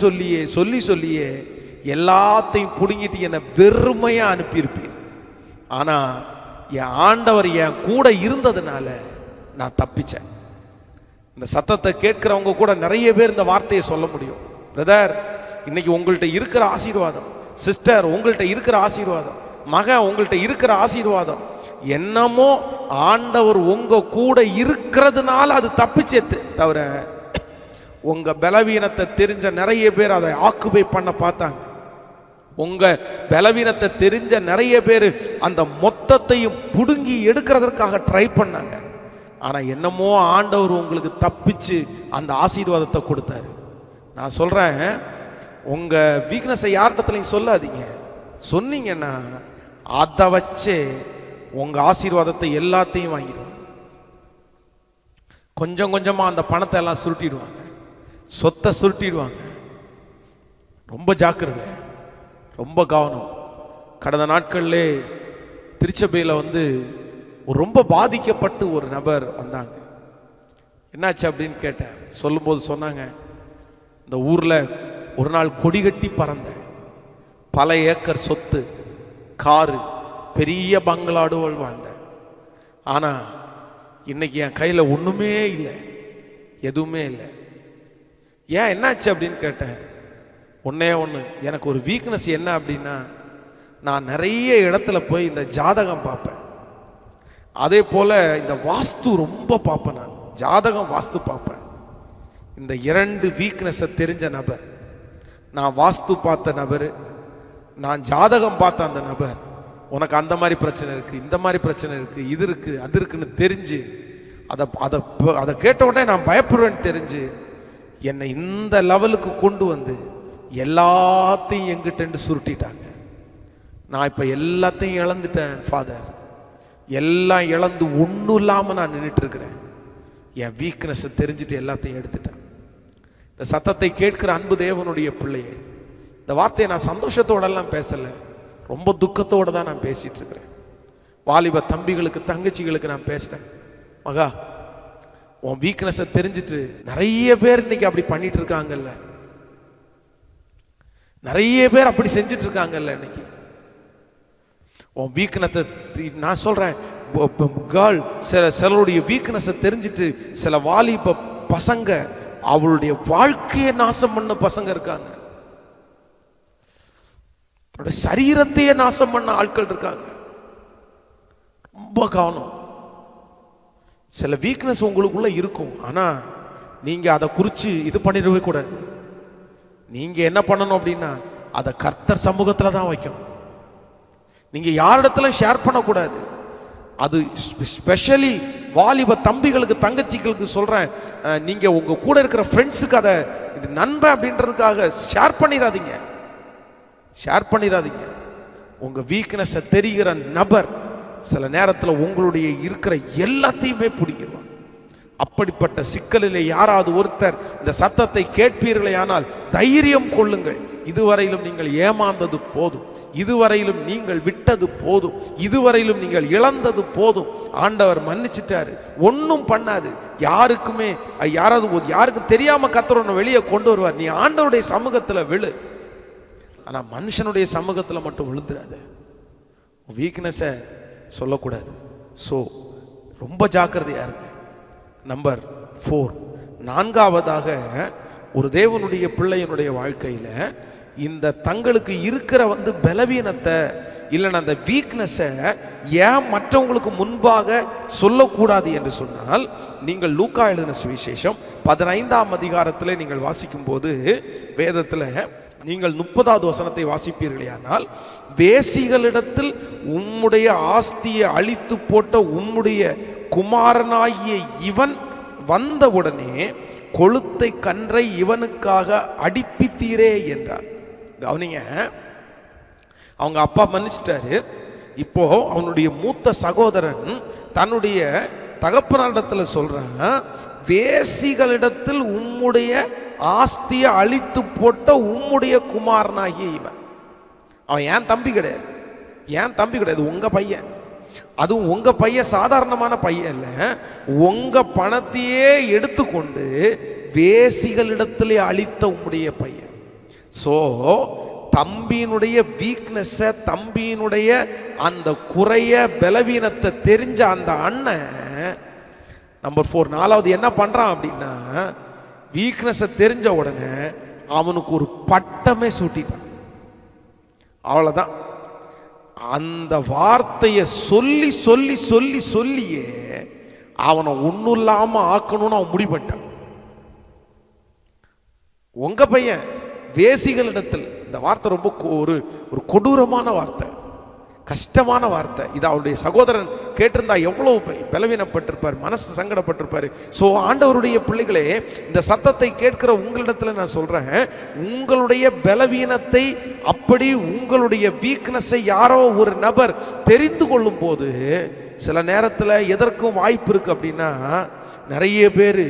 சொல்லியே எல்லாத்தையும் புடுங்கிட்டு என்னை வெறுமையா அனுப்பியிருப்பீர். ஆனா என் ஆண்டவர் என் கூட இருந்ததுனால நான் தப்பிச்சேன். இந்த சத்தத்தை கேட்கிறவங்க கூட நிறைய பேர் இந்த வார்த்தையை சொல்ல முடியும். பிரதர், இன்னைக்கு உங்கள்கிட்ட இருக்கிற ஆசீர்வாதம், சிஸ்டர் உங்கள்கிட்ட இருக்கிற ஆசீர்வாதம், மகன் உங்கள்கிட்ட இருக்கிற ஆசீர்வாதம் என்னமோ ஆண்டவர் உங்க கூட இருக்கிறதுனால அது தப்பிச்சேத்து தவிர, உங்க பலவீனத்தை தெரிஞ்ச நிறைய பேர் அதை ஆக்குபை பண்ண பார்த்தாங்க. உங்க பலவீனத்தை தெரிஞ்ச நிறைய பேர் அந்த மொத்தத்தையும் புடுங்கி எடுக்கிறதற்காக ட்ரை பண்ணாங்க. ஆனா என்னமோ ஆண்டவர் உங்களுக்கு தப்பிச்சு அந்த ஆசீர்வாதத்தை கொடுத்தாரு. நான் சொல்றேன், உங்க வீக்னஸை யார்கிட்டத்துலையும் சொல்லாதீங்க. சொன்னீங்கன்னா அதை வச்சே உங்க ஆசீர்வாதத்தை எல்லாத்தையும் வாங்கிடுவாங்க. கொஞ்சம் கொஞ்சமா அந்த பணத்தை எல்லாம் சுருட்டிடுவாங்க, சொத்தை சுருட்டிடுவாங்க. ரொம்ப ஜாக்கிரதை, ரொம்ப கவனம். கடந்த நாட்கள்லே திருச்சபையில் வந்து ஒரு ரொம்ப பாதிக்கப்பட்டு ஒரு நபர் வந்தாங்க. என்னாச்சு அப்படின்னு கேட்டேன். சொல்லும்போது சொன்னாங்க, இந்த ஊரில் ஒரு நாள் கொடி கட்டி பறந்த பல ஏக்கர் சொத்து, காரு, பெரிய பங்களாடுகள் வாழ்ந்தேன். ஆனால் இன்னைக்கு என் கையில் ஒன்றுமே இல்லை, எதுவுமே இல்லை. ஏன் என்னாச்சு அப்படின்னு கேட்டேன். ஒன்றே ஒன்று, எனக்கு ஒரு வீக்னஸ் என்ன அப்படின்னா, நான் நிறைய இடத்துல போய் இந்த ஜாதகம் பார்ப்பேன். அதே போல் இந்த வாஸ்து ரொம்ப பார்ப்பேன். நான் ஜாதகம் வாஸ்து பார்ப்பேன். இந்த 2 வீக்னஸை தெரிஞ்ச நபர், நான் வாஸ்து பார்த்த நபர், நான் ஜாதகம் பார்த்த அந்த நபர், உனக்கு அந்த மாதிரி பிரச்சனை இருக்குது, இந்த மாதிரி பிரச்சனை இருக்குது, இது இருக்குது, அது இருக்குன்னு தெரிஞ்சு அதை கேட்ட உடனே நான் பயப்படுவேன்னு தெரிஞ்சு என்னை இந்த லெவலுக்கு கொண்டு வந்து எல்லாத்தையும் எங்கிட்ட சுருட்டிட்டாங்க. நான் இப்போ எல்லாத்தையும் இழந்துட்டேன் ஃபாதர். எல்லாம் இழந்து ஒன்றும் இல்லாமல் நான் நின்றுட்டு இருக்கிறேன். என் வீக்னஸை தெரிஞ்சுட்டு எல்லாத்தையும் எடுத்துட்டேன். இந்த சத்தத்தை கேட்கிற அன்பு தேவனுடைய பிள்ளையே, இந்த வார்த்தையை நான் சந்தோஷத்தோடெல்லாம் பேசலை, ரொம்ப துக்கத்தோடு தான் நான் பேசிட்டு இருக்கிறேன். வாலிப தம்பிகளுக்கு தங்கச்சிகளுக்கு நான் பேசுகிறேன். மகா, உன் வீக்னஸை தெரிஞ்சிட்டு நிறைய பேர் இன்னைக்கு அப்படி பண்ணிட்டு இருக்காங்கல்ல, நிறைய பேர் அப்படி செஞ்சுட்டு இருக்காங்கல்ல. இன்னைக்கு உன் வீக்னஸை நான் சொல்றேன், கேர்ள் சிலருடைய வீக்னஸை தெரிஞ்சிட்டு சில வாலிப பசங்க அவளுடைய வாழ்க்கையை நாசம் பண்ண பசங்க இருக்காங்க. சரீரத்தையே நாசம் பண்ண ஆட்கள் இருக்காங்க. ரொம்ப கவனம். சில வீக்னஸ் உங்களுக்குள்ள இருக்கும், ஆனா நீங்க அதை குறிச்சு இது பண்ணிடவே கூடாது. நீங்க என்ன பண்ணணும் அப்படின்னா, அதை கர்த்தர் சமூகத்துல தான் வைக்கணும். நீங்க யாரிடத்துல ஷேர் பண்ணக்கூடாது. அது ஸ்பெஷலி வாலிப தம்பிகளுக்கு தங்கச்சிகளுக்கு சொல்றேன், நீங்க உங்க கூட இருக்கிற ஃப்ரெண்ட்ஸுக்கு அதை நண்பன் அப்படின்றதுக்காக ஷேர் பண்ணிடாதீங்க. ஷேர் பண்ணிடாதீங்க. உங்க வீக்னஸை தெரிகிற நபர் சில நேரத்தில் உங்களுடைய இருக்கிற எல்லாத்தையுமே பிடிக்கிடுவாங்க. அப்படிப்பட்ட சிக்கலிலே யாராவது ஒருத்தர் இந்த சத்தத்தை கேட்பீர்களே ஆனால் தைரியம் கொள்ளுங்கள். இதுவரையிலும் நீங்கள் ஏமாந்தது போதும், இதுவரையிலும் நீங்கள் விட்டது போதும், இதுவரையிலும் நீங்கள் இழந்தது போதும். ஆண்டவர் மன்னிச்சிட்டாரு, ஒன்றும் பண்ணாது. யாருக்குமே யாருக்கு தெரியாம கர்த்தர் வெளியே கொண்டு வருவார். நீ ஆண்டவருடைய சமூகத்தில் விழு, ஆனா மனுஷனுடைய சமூகத்தில் மட்டும் விழுந்துடாது. வீக்னஸை சொல்லக்கூடாது. ஸோ ரொம்ப ஜாக்கிரதையா இருக்கு. நம்பர் 4, 4வதாக ஒரு தேவனுடைய பிள்ளையினுடைய வாழ்க்கையில் இந்த தங்களுக்கு இருக்கிற பலவீனத்தை இல்லைன்னா அந்த வீக்னஸை ஏன் மற்றவங்களுக்கு முன்பாக சொல்லக்கூடாது என்று சொன்னால், நீங்கள் லூக்கா எழுதின சுவிசேஷம் 15ஆம் அதிகாரத்தில் நீங்கள் வாசிக்கும் போது வேதத்தில் நீங்கள் 30வது வசனத்தை வாசிப்பீர்களேயானால், வேசிகளிடத்தில் உம்முடைய ஆஸ்தியை அழித்து போட்ட உம்முடைய குமாரனாகிய இவன் வந்தவுடனே கொழுத்தை கன்றை இவனுக்காக அடிப்பித்தீரே என்றார். கவனிங்க, அவங்க அப்பா மன்னிச்சிட்டாரு. இப்போ அவனுடைய மூத்த சகோதரன் தன்னுடைய தகப்பனிடத்தில் சொல்றான், வேசிகளிடத்தில் உம்முடைய ஆஸ்தியை அழித்து போட்ட உம்முடைய குமாரனாகிய இவன். அவன் ஏன் தம்பி கிடையாது, ஏன் தம்பி கிடையாது, உங்க பையன். அதுவும் உங்க பையன் சாதாரணமான பையன் இல்லை. உங்க பணத்தையே எடுத்துக்கொண்டு வேசிகளிடத்திலே அழித்த உம்முடைய பையன். ஸோ தம்பியினுடைய வீக்னஸை, தம்பியினுடைய அந்த குறைய பலவீனத்தை தெரிஞ்ச அந்த அண்ணன் நம்பர் 4, 4வது என்ன பண்றான் அப்படின்னா, வீக்னஸை தெரிஞ்ச உடனே அவனுக்கு ஒரு பட்டமே சூட்டிட்டான். அவ்வளவுதான். அந்த வார்த்தையை சொல்லி சொல்லி சொல்லி சொல்லியே அவனை ஒன்றும் இல்லாம ஆக்கணும்னு அவன் முடிவு பண்ணிட்டான். உங்க பையன் வேசிகளிடத்தில், இந்த வார்த்தை ரொம்ப ஒரு கொடூரமான வார்த்தை, கஷ்டமான வார்த்தை. இது அவருடைய சகோதரன் கேட்டிருந்தா எவ்வளவு பலவீனப்பட்டிருப்பார், மனசு சங்கடப்பட்டிருப்பாரு. ஸோ ஆண்டவருடைய பிள்ளைகளே, இந்த சத்தத்தை கேட்கிற உங்களிடத்துல நான் சொல்றேன், உங்களுடைய பலவீனத்தை, அப்படி உங்களுடைய வீக்னஸை யாரோ ஒரு நபர் தெரிந்து கொள்ளும் போது சில நேரத்தில் எதற்கும் வாய்ப்பு இருக்கு. அப்படின்னா நிறைய பேர்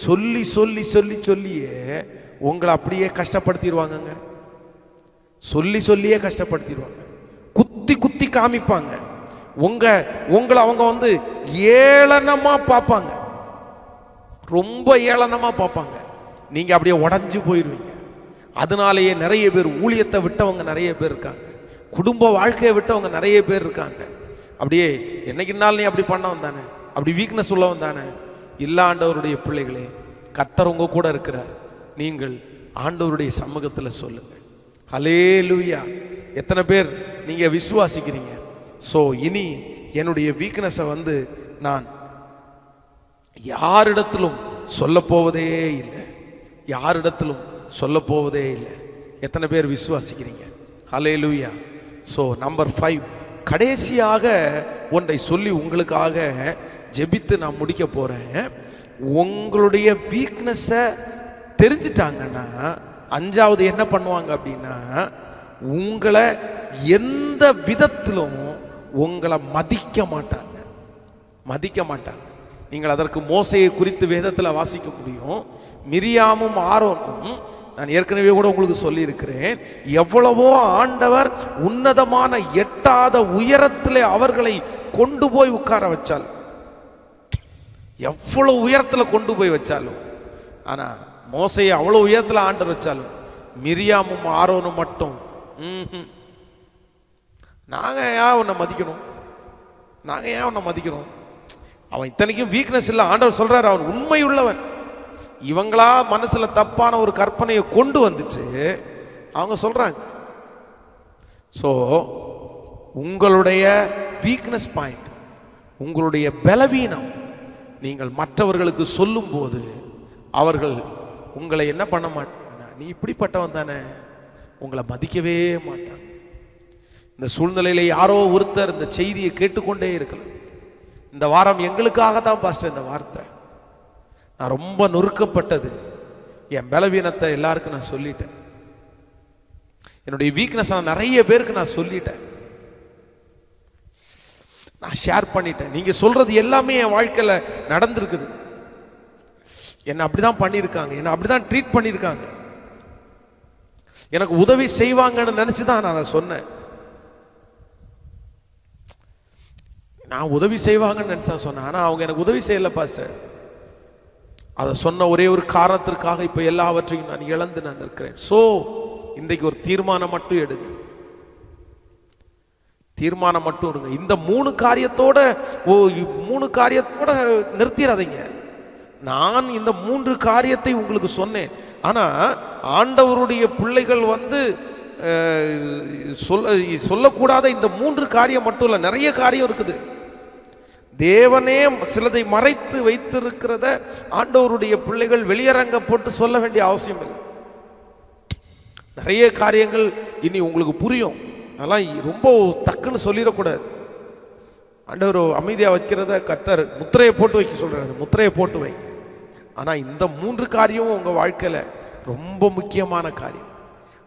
சொல்லி சொல்லி சொல்லி சொல்லியே உங்களை அப்படியே கஷ்டப்படுத்திடுவாங்கங்க. சொல்லி சொல்லியே கஷ்டப்படுத்திடுவாங்க, குத்தி குத்தி காமிப்பாங்க. உங்களை அவங்க ஏளனமா பார்ப்பாங்க, ரொம்ப ஏளனமா பார்ப்பாங்க. நீங்க அப்படியே உடஞ்சு போயிடுவீங்க. அதனாலேயே நிறைய பேர் ஊழியத்தை விட்டவங்க நிறைய பேர் இருக்காங்க, குடும்ப வாழ்க்கையை விட்டவங்க நிறைய பேர் இருக்காங்க. அப்படியே என்னைக்குனாலும் நீ அப்படி பண்ணவன் தானே, அப்படி வீக்னஸ் உள்ளவன் தானே. இல்ல ஆண்டவருடைய பிள்ளைகளே, கர்த்தர் உங்க கூட இருக்கிறார். நீங்கள் ஆண்டவருடைய சமூகத்தில் சொல்லுங்கள். ஹல்லேலூயா. எத்தனை பேர் நீங்க விசுவாசிக்கிறீங்க? ஸோ இனி என்னுடைய வீக்னஸை நான் யாரிடத்திலும் சொல்ல போவதே இல்லை, யாரிடத்திலும் சொல்ல போவதே இல்லை. எத்தனை பேர் விசுவாசிக்கிறீங்க? ஹல்லேலூயா. ஸோ நம்பர் 5, கடைசியாக ஒன்றை சொல்லி உங்களுக்காக ஜெபித்து நான் முடிக்க போறேன். உங்களுடைய வீக்னஸை தெரிஞ்சிட்டாங்கன்னா 5வது என்ன பண்ணுவாங்க அப்படின்னா, உங்களை எந்த விதத்திலும் உங்களை மதிக்க மாட்டாங்க, மதிக்க மாட்டாங்க. நீங்கள் அதற்கு மோசையை குறித்து வேதத்தில் வாசிக்க முடியும். மிரியாமும் ஆரோனும் நான் ஏற்கனவே கூட உங்களுக்கு சொல்லியிருக்கிறேன், எவ்வளவோ ஆண்டவர் உன்னதமான எட்டாத உயரத்திலே அவர்களை கொண்டு போய் உட்கார வச்சால், எவ்வளவு உயரத்தில் கொண்டு போய் வச்சாலும், ஆனால் மோசையை அவ்வளோ உயரத்தில் ஆண்டவர் வச்சாலும் மிரியாமும் ஆரோனும் மட்டும் நாங்கள் ஏன் உன்னை மதிக்கணும், நாங்கள் ஏன் உன்னை மதிக்கணும்? அவன் இத்தனைக்கும் வீக்னஸ் இல்லை. ஆண்டவர் சொல்றாரு அவன் உண்மை உள்ளவன். இவங்களா மனசுல தப்பான ஒரு கற்பனையை கொண்டு வந்துட்டு அவங்க சொல்றாங்க. ஸோ உங்களுடைய வீக்னஸ் பாயிண்ட், உங்களுடைய பலவீனம் நீங்கள் மற்றவர்களுக்கு சொல்லும் போது அவர்கள் உங்களை என்ன பண்ண மாட்டாங்க, நீ இப்படிப்பட்டவன் தானே, உங்களை மதிக்கவே மாட்டாங்க. இந்த சூழ்நிலையில யாரோ ஒருத்தர் இந்த செய்தியை கேட்டுக்கொண்டே இருக்கலாம். இந்த வாரம் எங்களுக்காக தான் பாஸ்டர் இந்த வார்த்தை. நான் ரொம்ப நொறுக்கப்பட்டது, என் பலவீனத்தை எல்லாருக்கும் நான் சொல்லிட்டேன், என்னுடைய வீக்னஸ் நான் நிறைய பேருக்கு நான் சொல்லிட்டேன், நான் ஷேர் பண்ணிட்டேன். நீங்க சொல்றது எல்லாமே என் வாழ்க்கையில நடந்திருக்குது. என்ன அப்படிதான் பண்ணியிருக்காங்க, என்ன அப்படிதான் ட்ரீட் பண்ணியிருக்காங்க, எனக்கு உதவி செய்வாங்கன்னு நினைச்சுதான் நான் அதை சொன்னேன். நான் உதவி செய்வாங்கன்னு நினைச்சா சொன்னேன், ஆனா அவங்க எனக்கு உதவி செய்யல பாஸ்டர். அதை சொன்ன ஒரே ஒரு காரணத்திற்காக இப்ப எல்லாவற்றையும் நான் இழந்து நான் இருக்கிறேன். சோ இன்றைக்கு ஒரு தீர்மானம் மட்டும் எடுங்க, தீர்மானம் மட்டும் எடுங்க. இந்த 3 காரியத்தோட 3 காரியத்தோட நிறுத்திடாதீங்க. நான் இந்த 3 காரியத்தை உங்களுக்கு சொன்னேன். ஆனா ஆண்டவருடைய பிள்ளைகள் சொல்லக்கூடாத இந்த 3 காரியம் மட்டும் இல்லை, நிறைய காரியம் இருக்குது. தேவனே சிலதை மறைத்து வைத்திருக்கிறத ஆண்டவருடைய பிள்ளைகள் வெளியரங்க போட்டு சொல்ல வேண்டிய அவசியம் இல்லை. நிறைய காரியங்கள் இனி உங்களுக்கு புரியும். அதெல்லாம் ரொம்ப டக்குன்னு சொல்லிடக்கூடாது. ஆண்டவர் அமைதியாக வைக்கிறத கர்த்தர் முத்திரையை போட்டு வைக்க சொல்றாரு, முத்திரையை போட்டு வை. ஆனால் இந்த 3 காரியமும் உங்கள் வாழ்க்கையில் ரொம்ப முக்கியமான காரியம்.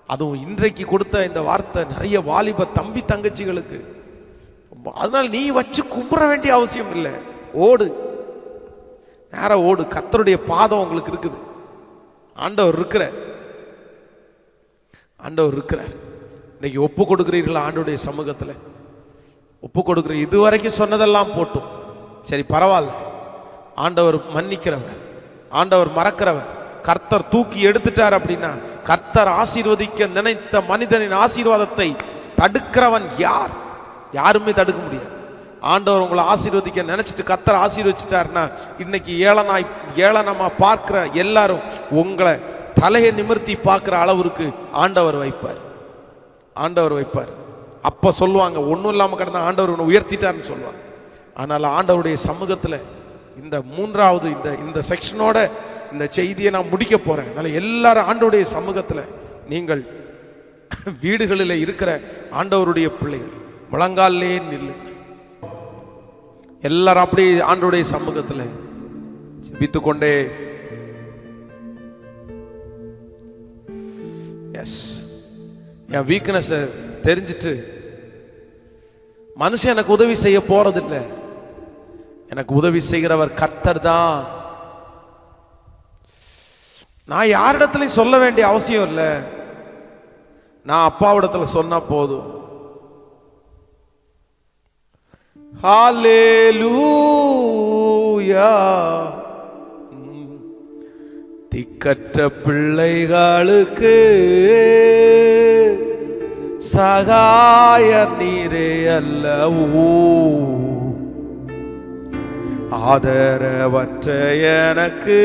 அதுவும் இன்றைக்கு கொடுத்த இந்த வார்த்தை நிறைய வாலிப தம்பி தங்கச்சிகளுக்கு. அதனால நீ வச்சு கும்பிட வேண்டிய அவசியம் இல்லை, ஓடு, நேர ஓடு. கர்த்தருடைய பாதம் உங்களுக்கு இருக்குது, ஆண்டவர் இருக்கிறார், ஆண்டவர் இருக்கிறார். இன்னைக்கு ஒப்பு கொடுக்கிறீர்களா ஆண்டவருடைய சமூகத்தில்? ஒப்பு கொடுக்குற இதுவரைக்கும் சொன்னதெல்லாம் போட்டும் சரி பரவாயில்ல. ஆண்டவர் மன்னிக்கிறவர், ஆண்டவர் மறக்கிறவர். கர்த்தர் தூக்கி எடுத்துட்டார் அப்படின்னா, கர்த்தர் ஆசீர்வதிக்க நினைத்த மனிதனின் ஆசீர்வாதத்தை தடுக்கிறவன் யார்? யாருமே தடுக்க முடியாது. ஆண்டவர் உங்களை ஆசீர்வதிக்க நினைச்சிட்டு கர்த்தர் ஆசீர்வதிச்சிட்டாருன்னா, இன்னைக்கு ஏளனமா பார்க்கிற எல்லாரும் உங்களை தலையை நிமிர்த்தி பார்க்கிற அளவுக்கு ஆண்டவர் வைப்பார், ஆண்டவர் வைப்பார். அப்ப சொல்லுவாங்க ஒன்றும் இல்லாமல் கிடந்த ஆண்டவர் உன்னை உயர்த்திட்டார்னு சொல்லுவாங்க. அதனால ஆண்டவருடைய சமூகத்தில் இந்த 3வது இந்த செக்ஷனோட இந்த செய்தியை நான் முடிக்க போறேன். அதனால எல்லாரும் ஆண்டவருடைய சமூகத்தில், நீங்கள் வீடுகளில் இருக்கிற ஆண்டவருடைய பிள்ளைகள் முழங்காலே நில்லுங்க. எல்லாரும் அப்படி ஆண்டவருடைய சமூகத்தில் ஜெபித்து கொண்டே, எஸ், என் வீக்னஸ் தெரிஞ்சிட்டு மனுஷன் எனக்கு உதவி செய்ய போறதில்லை, எனக்கு உதவி செய்கிறவர் கர்த்தர் தான். நான் யாரிடத்துலையும் சொல்ல வேண்டிய அவசியம் இல்லை, நான் அப்பாவிடத்துல சொன்னா போதும். ஹல்லேலூயா. திக்கற்ற பிள்ளைகளுக்கு சகாயர் நீரே அல்லவோ, ஆதரவற்ற எனக்கு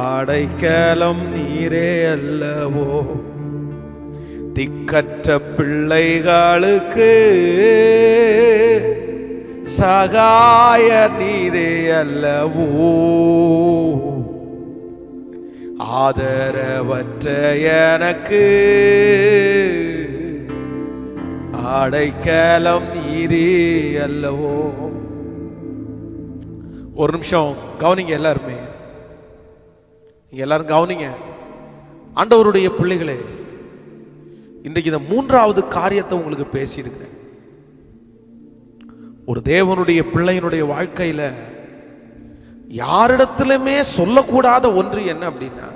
அடைக்கலம் நீரே அல்லவோ. திக்கற்ற பிள்ளைகளுக்கு சகாயர் நீரே அல்லவோ, ஆதரவற்ற எனக்கு அடைக்கலம் நீரே அல்லவோ. ஒரு நிமிஷம் கவனிங்க எல்லாருமே, எல்லாரும் கவனிங்க. ஆண்டவருடைய பிள்ளைகளே, இன்றைக்கு இந்த மூன்றாவது காரியத்தை உங்களுக்கு பேசியிருக்கிறேன். ஒரு தேவனுடைய பிள்ளையினுடைய வாழ்க்கையில யாரிடத்திலுமே சொல்லக்கூடாத ஒன்று என்ன அப்படின்னா,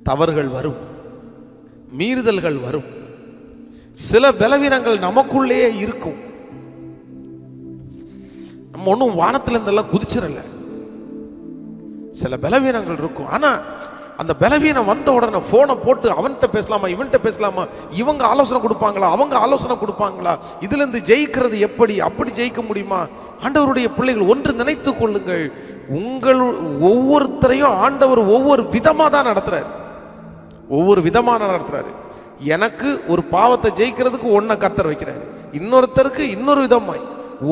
தவறுகள் வரும், மீறுதல்கள் வரும், சில பலவீனங்கள் நமக்குள்ளேயே இருக்கும். நம்ம ஒன்றும் வானத்திலிருந்தெல்லாம் குதிச்சிடல, சில பலவீனங்கள் இருக்கும். ஆனா அந்த பலவீனம் வந்த உடனே போனை போட்டு அவன்கிட்ட பேசலாமா, இவன்கிட்ட பேசலாமா, இவங்க ஆலோசனை கொடுப்பாங்களா, அவங்க ஆலோசனை கொடுப்பாங்களா, இதுல இருந்து ஜெயிக்கிறது எப்படி, அப்படி ஜெயிக்க முடியுமா? ஆண்டவருடைய பிள்ளைகள் ஒன்று நினைத்து கொள்ளுங்கள், உங்கள் ஒவ்வொருத்தரையும் ஆண்டவர் ஒவ்வொரு விதமா தான் நடத்துறாரு, ஒவ்வொரு விதமா நடத்துறாரு. எனக்கு ஒரு பாவத்தை ஜெயிக்கிறதுக்கு ஒன்றை கர்த்தர் வைக்கிறாரு, இன்னொருத்தருக்கு இன்னொரு விதமாய்,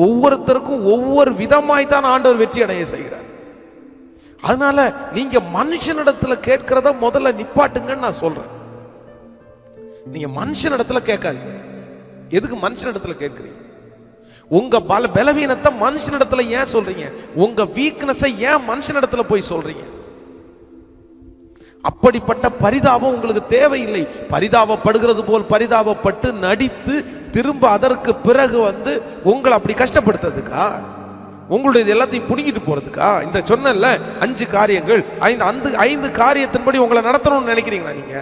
ஒவ்வொருத்தருக்கும் ஒவ்வொரு விதமாய் தான் ஆண்டவர் வெற்றி அடைய செய்கிறார். அதனால நீங்க மனுஷனிடத்துல கேட்கிறத முதல்ல நிப்பாட்டுங்கன்னு நான் சொல்றேன். நீங்க மனுஷனிடத்துல கேட்காதீங்க. எதுக்கு மனுஷனிடத்துல கேட்கிறீங்க? உங்க பலவீனத்தை மனுஷனிடத்துல ஏன் சொல்றீங்க? உங்க வீக்னஸை ஏன் மனுஷனிடத்துல போய் சொல்றீங்க? அப்படிப்பட்ட பரிதாபம் உங்களுக்கு தேவையில்லை. பரிதாபப்படுகிறது போல் பரிதாபப்பட்டு நடித்து திரும்ப அதற்கு பிறகு உங்களை அப்படி கஷ்டப்படுத்துறதுக்கா, உங்களுடைய எல்லாத்தையும் புடுங்கிட்டு போறதுக்கா? இந்த சொன்னல 5 காரியங்கள், 5 காரியத்தின்படி உங்களை நடத்தணும்னு நினைக்கிறீங்களா? நீங்க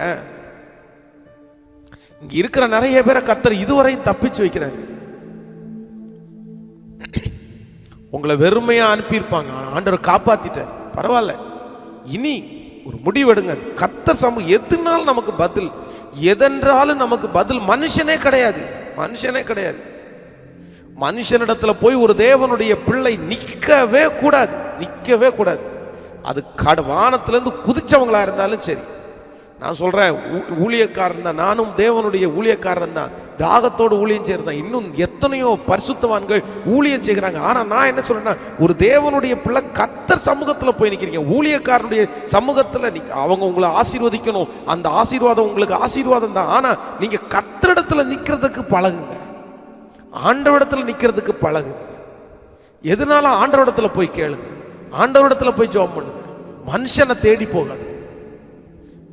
இங்க இருக்கிற நிறைய பேரை கர்த்தர் இதுவரையும் தப்பிச்சு வைக்கிறாரு. உங்களை வெறுமையா அனுப்பியிருப்பாங்க, ஆண்டவர் காப்பாத்திட்டார், பரவாயில்ல. இனி ஒரு முடிவெடுங்க. கர்த்தர் எதுனாலும் நமக்கு பதில், எதென்றாலும் நமக்கு பதில் மனுஷனே கிடையாது, மனுஷனே கிடையாது. மனுஷனிடத்துல போய் ஒரு தேவனுடைய பிள்ளை நிற்கவே கூடாது, நிற்கவே கூடாது. அது வானத்திலிருந்து குதிச்சவங்களா இருந்தாலும் சரி. நான் சொல்றேன், ஊழியக்காரன் தான், நானும் தேவனுடைய ஊழியக்காரன் தான், தாகத்தோடு ஊழியம் செய்யறேன். இன்னும் எத்தனையோ பரிசுத்தவான்கள் ஊழியம் செய்கிறாங்க. ஆனா நான் என்ன சொல்றேன்னா, ஒரு தேவனுடைய பிள்ளை கர்த்தர் சமூகத்துல போய் நிற்கிறீங்க, ஊழியக்காரனுடைய சமூகத்துல அவங்க உங்களை ஆசீர்வதிக்கணும், அந்த ஆசீர்வாதம் உங்களுக்கு ஆசீர்வாதம் தான். ஆனா நீங்க கர்த்தரிடத்துல நிற்கிறதுக்கு பழகுங்க, ஆண்டவரிடத்துல நிற்கிறதுக்கு பழகு. எதனால ஆண்டவரிடத்துல போய் கேளுங்க, ஆண்டவரிடத்துல போய் ஜெபம் பண்ணுங்க. மனுஷனை தேடி போகாது,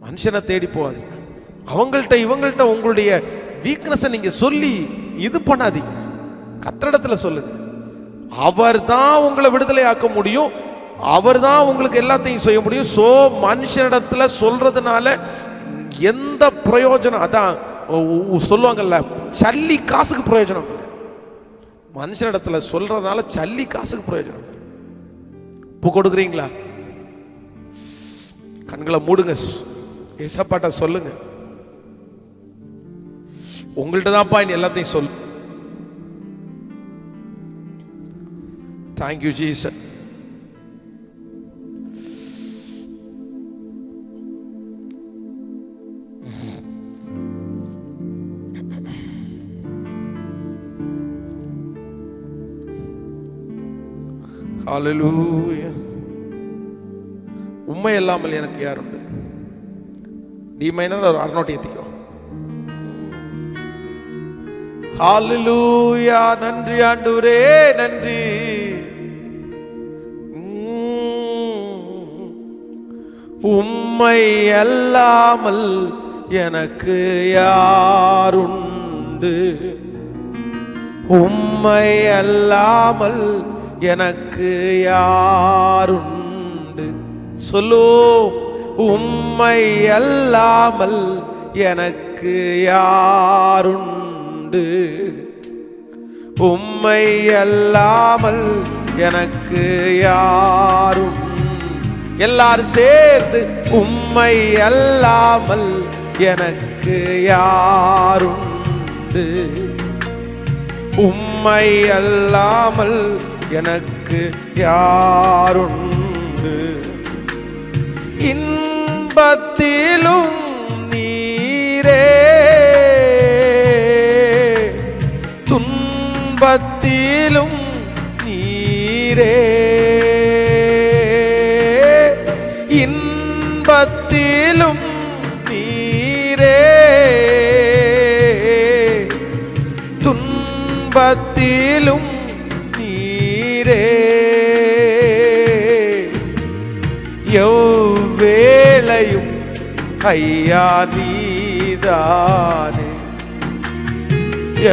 மனுஷனை தேடி போகாதீங்க. அவங்கள்ட்ட இவங்கள்ட்ட உங்களுடைய வீக்னஸை நீங்க சொல்லி இது பண்ணாதீங்க, கர்த்தரிடத்துல சொல்லுங்க. அவர் தான் உங்களை விடுதலை ஆக்க முடியும், அவர் தான் உங்களுக்கு எல்லாத்தையும் செய்ய முடியும். சோ மனுஷனிடத்துல சொல்றதுனால எந்த பிரயோஜனம், அதான் சொல்லுவாங்கல்ல, சல்லி காசுக்கு பிரயோஜனம். மனுஷனிடத்துல சொல்றதுனால சல்லி காசுக்கு பிரயோஜனம். உப்பு கொடுக்குறீங்களா? கண்களை மூடுங்க, ஏசப்பாட்ட சொல்லுங்க, உங்கள்ட்ட தான்ப்பா இனி எல்லாத்தையும் சொல்லு. Thank you Jesus. ஹல்லேலூயா. உண்மை இல்லாமல் எனக்கு யார் உண்டு? டி மைனர் ஒரு 6 ஏத்திக்கோ. ஹல்லேலூயா. நன்றி ஆண்டவரே, நன்றி. உம்மை அல்லாமல் எனக்கு யாருண்டு? உம்மை அல்லாமல் எனக்கு யாருண்டு? சொல்லு. உம்மை அல்லாமல் எனக்கு யாருண்டு? உம்மை அல்லாமல் எனக்கு யாரும். எல்லாரும் சேர்ந்து உம்மை அல்லாமல் எனக்கு யாருண்டு. உம்மை அல்லாமல் எனக்கு யாருண்டு. இன்பத்திலும் நீரே, துன்பத்திலும் நீரே. இன்பத்திலும் நீரே, துன்பத்திலும் நீரே. எவ்வேளையும் ஐயா நீதானே,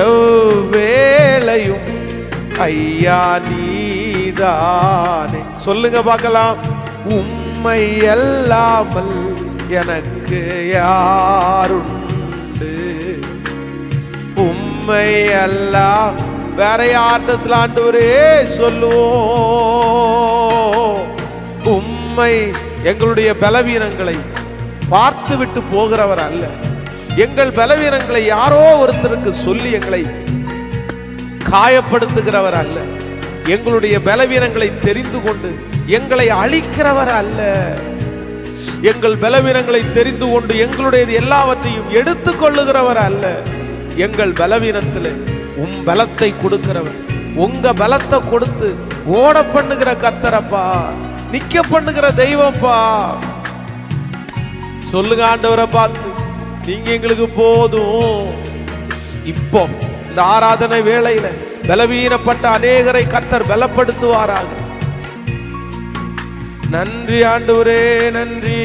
எவ்வேளையும் ஐயா நீதானே. சொல்லுங்க பார்க்கலாம். உம்மை அல்லாமல் எனக்கு யாருண்டு. உம்மை அல்லா வேற யாரிடத்தில் ஆண்டவரே சொல்லுவோம். உம்மை எங்களுடைய பலவீனங்களை பார்த்து விட்டு போகிறவர் அல்ல. எங்கள் பலவீனங்களை யாரோ ஒருத்தருக்கு சொல்லி எங்களை காயப்படுத்துகிறவர் அல்ல. எங்களுடைய பலவீனங்களை தெரிந்து கொண்டு எங்களை அழிக்கிறவர் அல்ல. எங்கள் பலவீனங்களை தெரிந்து கொண்டு எங்களுடைய எல்லாவற்றையும் எடுத்துக் கொள்ளுகிறவர் அல்ல. எங்கள் பலவீனத்தில் உம் பலத்தை கொடுக்கிறவர். உங்க பலத்தை கொடுத்து ஓட பண்ணுகிற கர்த்தரப்பா, நிக்க பண்ணுகிற தெய்வப்பா. சொல்லுங்க ஆண்டவரை பார்த்து, நீங்க எங்களுக்கு போதும். இப்போ இந்த ஆராதனை வேளையில பலவீனப்பட்ட அநேகரை கர்த்தர் பலப்படுத்துவாராக. நன்றி ஆண்டவரே, நன்றி.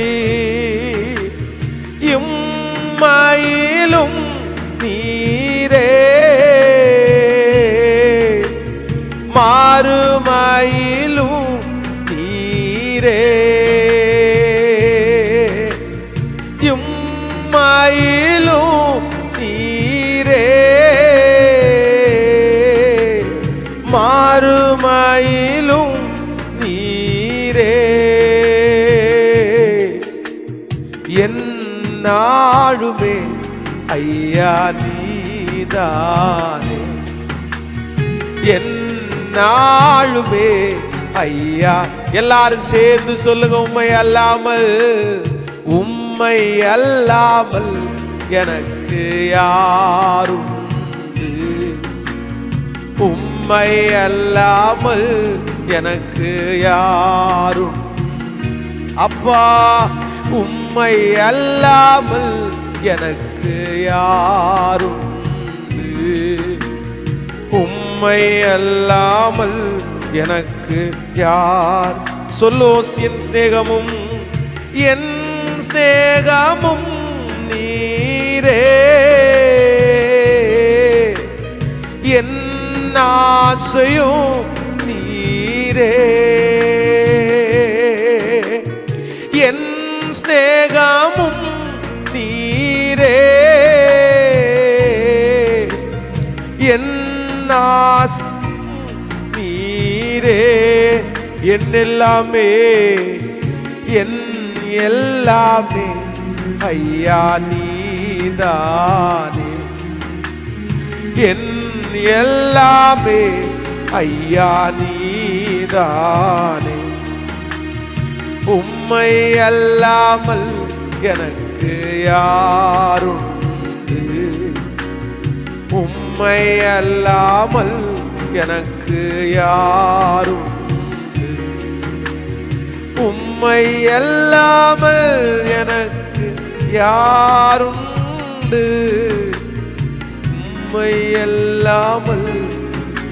இம்மையிலும் நீரே, மாறுமையிலும் நீரே. இம்மையிலும் நீரே, மாறுமையிலும் நீரே. என்னாலுமே ஐயா நீதானே, என்னாலுமே ஐயா. எல்லாரும் சேர்ந்து சொல்லுங்க. உம்மை அல்லாமல், உம்மை அல்லாமல் எனக்கு யாருண்டு. உம்மை அல்லாமல் எனக்கு யாரும். அப்பா, உம்மை அல்லாமல் எனக்கு யாருண்டு. உம்மை அல்லாமல் எனக்கு யார். சொல்லோஸ். என் சிநேகமும் என் சிநேகமும் நீரே, என் ஆசையும் நீரே. என் சிநேகமும் நீரே, என் ஆசை நீரே. என் எல்லாமே, என் எல்லாமே ஐயா நீதானே. என் எல்லாமே ஐயா நீதானே. உம்மை அல்லாமல் எனக்கு யாருண்டு. உம்மை அல்லாமல் எனக்கு யாருண்டு. உம்மை அல்லாமல் எனக்கு யாருண்டு. உம்மை அல்லாமல்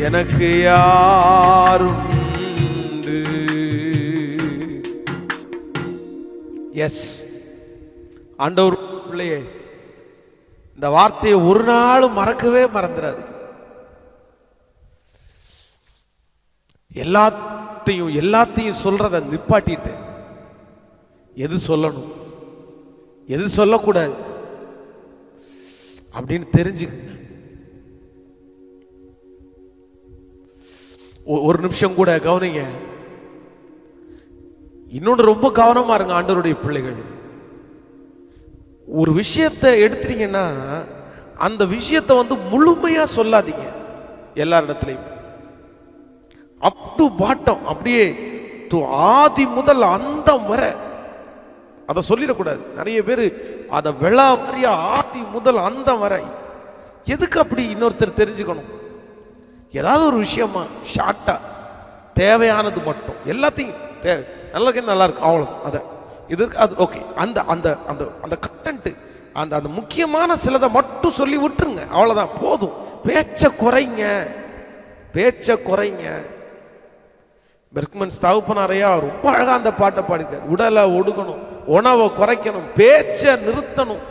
எனக்கு யாருண்டு. எஸ் ஆண்டவர் பிள்ளையே, இந்த வார்த்தையை ஒரு நாளும் மறக்கவே மறந்துடாது. எல்லாத்தையும் சொல்றத நிப்பாட்டிட்டு எது சொல்லணும் எது சொல்லக்கூடாது அப்படின்னு தெரிஞ்சுக்கங்க. ஒரு நிமிஷம் கூட கவனிங்க. இன்னொன்று ரொம்ப கவனமா இருங்க ஆண்டவருடைய பிள்ளைகள். ஒரு விஷயத்தை எடுத்துட்டீங்கன்னா அந்த விஷயத்தை முழுமையா சொல்லாதீங்க. எல்லா இடத்துலையும் அப் டு பாட்டம், அப்படியே ஆதி முதல் அந்தம் வர அதை சொல்லிடக்கூடாது. நிறைய பேர் அதை விழாவாரியா ஆதி முதல் அந்தம் வரை. எதுக்கு அப்படி இன்னொருத்தர் தெரிஞ்சுக்கணும்? ஏதாவது ஒரு விஷயமா ஷார்ட்டா தேவையானது மட்டும் எல்லாத்தையும் நல்லா இருக்கு அவ்வளோ, அதை இதற்கு அது ஓகே, அந்த அந்த அந்த அந்த கண்டென்ட், அந்த அந்த முக்கியமான சிலதை மட்டும் சொல்லி விட்டுருங்க, அவ்வளோதான் போதும். பேச்சை குறைங்க, பேச்சை குறைங்க. பெர்க்மன்ஸ் தகப்பனாரையா ரொம்ப அழகா அந்த பாட்டை பாடிட்டார். உடலை ஒடுக்கணும், உணவை குறைக்கணும், பேச்சை நிறுத்தணும்.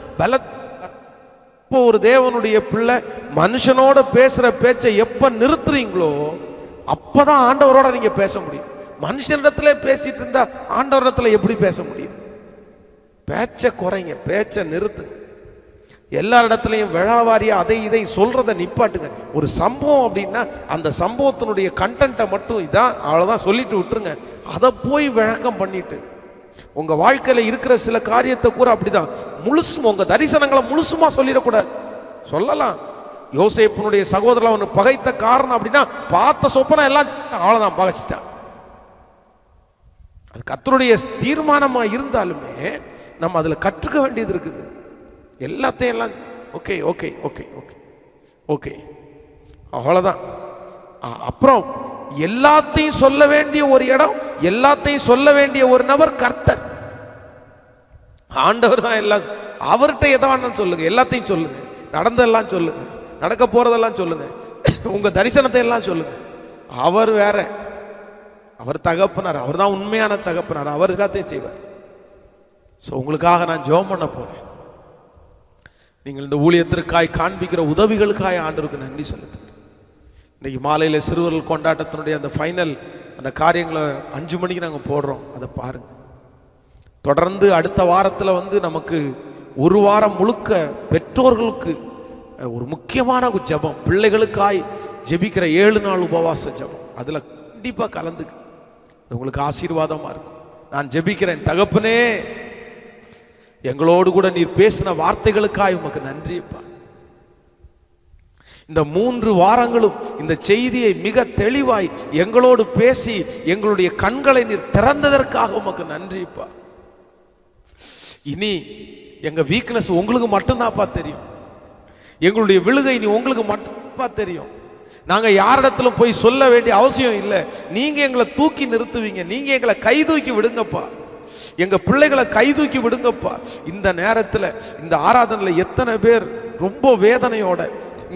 இப்போ ஒரு தேவனுடைய பிள்ளை மனுஷனோட பேசுற பேச்சை எப்ப நிறுத்துறீங்களோ அப்பதான் ஆண்டவரோட நீங்க பேச முடியும். மனுஷனிடத்துல பேசிட்டு இருந்தா ஆண்டவரிடத்துல எப்படி பேச முடியும்? பேச்சை குறைங்க, பேச்சை நிறுத்துங்க. எல்லா இடத்துலையும் விழாவாரியா அதை இதை சொல்றதை நிப்பாட்டுங்க. ஒரு சம்பவம் அப்படின்னா அந்த சம்பவத்தினுடைய கண்டென்ட்டை மட்டும் இதான் அவ்வளோதான் சொல்லிட்டு விட்டுருங்க. அதை போய் விளக்கம் பண்ணிட்டு உங்க வாழ்க்கையில இருக்கிற சில காரியத்தை கூட அப்படிதான் முழுசும் உங்க தரிசனங்களை முழுசுமா சொல்லிடக்கூடாது. சொல்லலாம், யோசேப்பினுடைய சகோதரன் அவனு பகைத்த காரணம் அப்படின்னா பார்த்த சொப்பனம் எல்லாம் அவ்வளோதான் பகைச்சிட்டான். அது கர்த்தருடைய தீர்மானமா இருந்தாலுமே நம்ம அதுல கற்றுக்க வேண்டியது இருக்குது. எல்லாத்தையும் எல்லாம் okay okay okay okay okay அவ்வளோதான். அப்புறம் எல்லாத்தையும் சொல்ல வேண்டிய ஒரு இடம், எல்லாத்தையும் சொல்ல வேண்டிய ஒரு நபர் கர்த்தர். ஆண்டவர் தான் எல்லாம். அவர்கிட்ட எதை வேணாலும் சொல்லுங்க, எல்லாத்தையும் சொல்லுங்க, நடந்ததெல்லாம் சொல்லுங்க, நடக்க போறதெல்லாம் சொல்லுங்க, உங்க தரிசனத்தை எல்லாம் சொல்லுங்க. அவர் வேற, அவர் தகப்பனார், அவர் தான் உண்மையான தகப்பனார், அவர் எல்லாத்தையும் செய்வார். ஸோ உங்களுக்காக நான் ஜெபம் பண்ண போறேன். நீங்கள் இந்த ஊழியத்திற்காய் காண்பிக்கிற உதவிகளுக்காய் ஆண்டவருக்கு நன்றி செலுத்துங்க. இன்னைக்கு மாலையில் சிறுவர்கள் கொண்டாட்டத்தினுடைய அந்த ஃபைனல் அந்த காரியங்களை 5 மணிக்கு நாங்கள் போடுறோம், அதை பாருங்க. தொடர்ந்து அடுத்த வாரத்தில் நமக்கு ஒரு வாரம் முழுக்க பெற்றோர்களுக்கு ஒரு முக்கியமான ஜெபம், பிள்ளைகளுக்காய் ஜெபிக்கிற 7 நாள் உபவாச ஜெபம், அதில் கண்டிப்பாக கலந்துக்கு. உங்களுக்கு ஆசீர்வாதமாக இருக்கும். நான் ஜெபிக்கிறேன். தகப்பனே, எங்களோடு கூட நீர் பேசின வார்த்தைகளுக்காய் உமக்கு நன்றிப்பா. இந்த 3 வாரங்களும் இந்த செய்தியை மிக தெளிவாய் எங்களோடு பேசி எங்களுடைய கண்களை நீர் திறந்ததற்காக உமக்கு நன்றிப்பா. இனி எங்க வீக்னஸ் உங்களுக்கு மட்டும்தான்ப்பா தெரியும். எங்களுடைய விழுகை நீ உங்களுக்கு மட்டும்ப்பா தெரியும். நாங்க யாரிடத்திலும் போய் சொல்ல வேண்டிய அவசியம் இல்லை. நீங்க எங்களை தூக்கி நிறுத்துவீங்க, நீங்க எங்களை கை தூக்கி விடுங்கப்பா, எங்க பிள்ளைகளை கை தூக்கி விடுங்கப்பா. இந்த நேரத்தில் இந்த ஆராதனையில் எத்தனை பேர் ரொம்ப வேதனையோட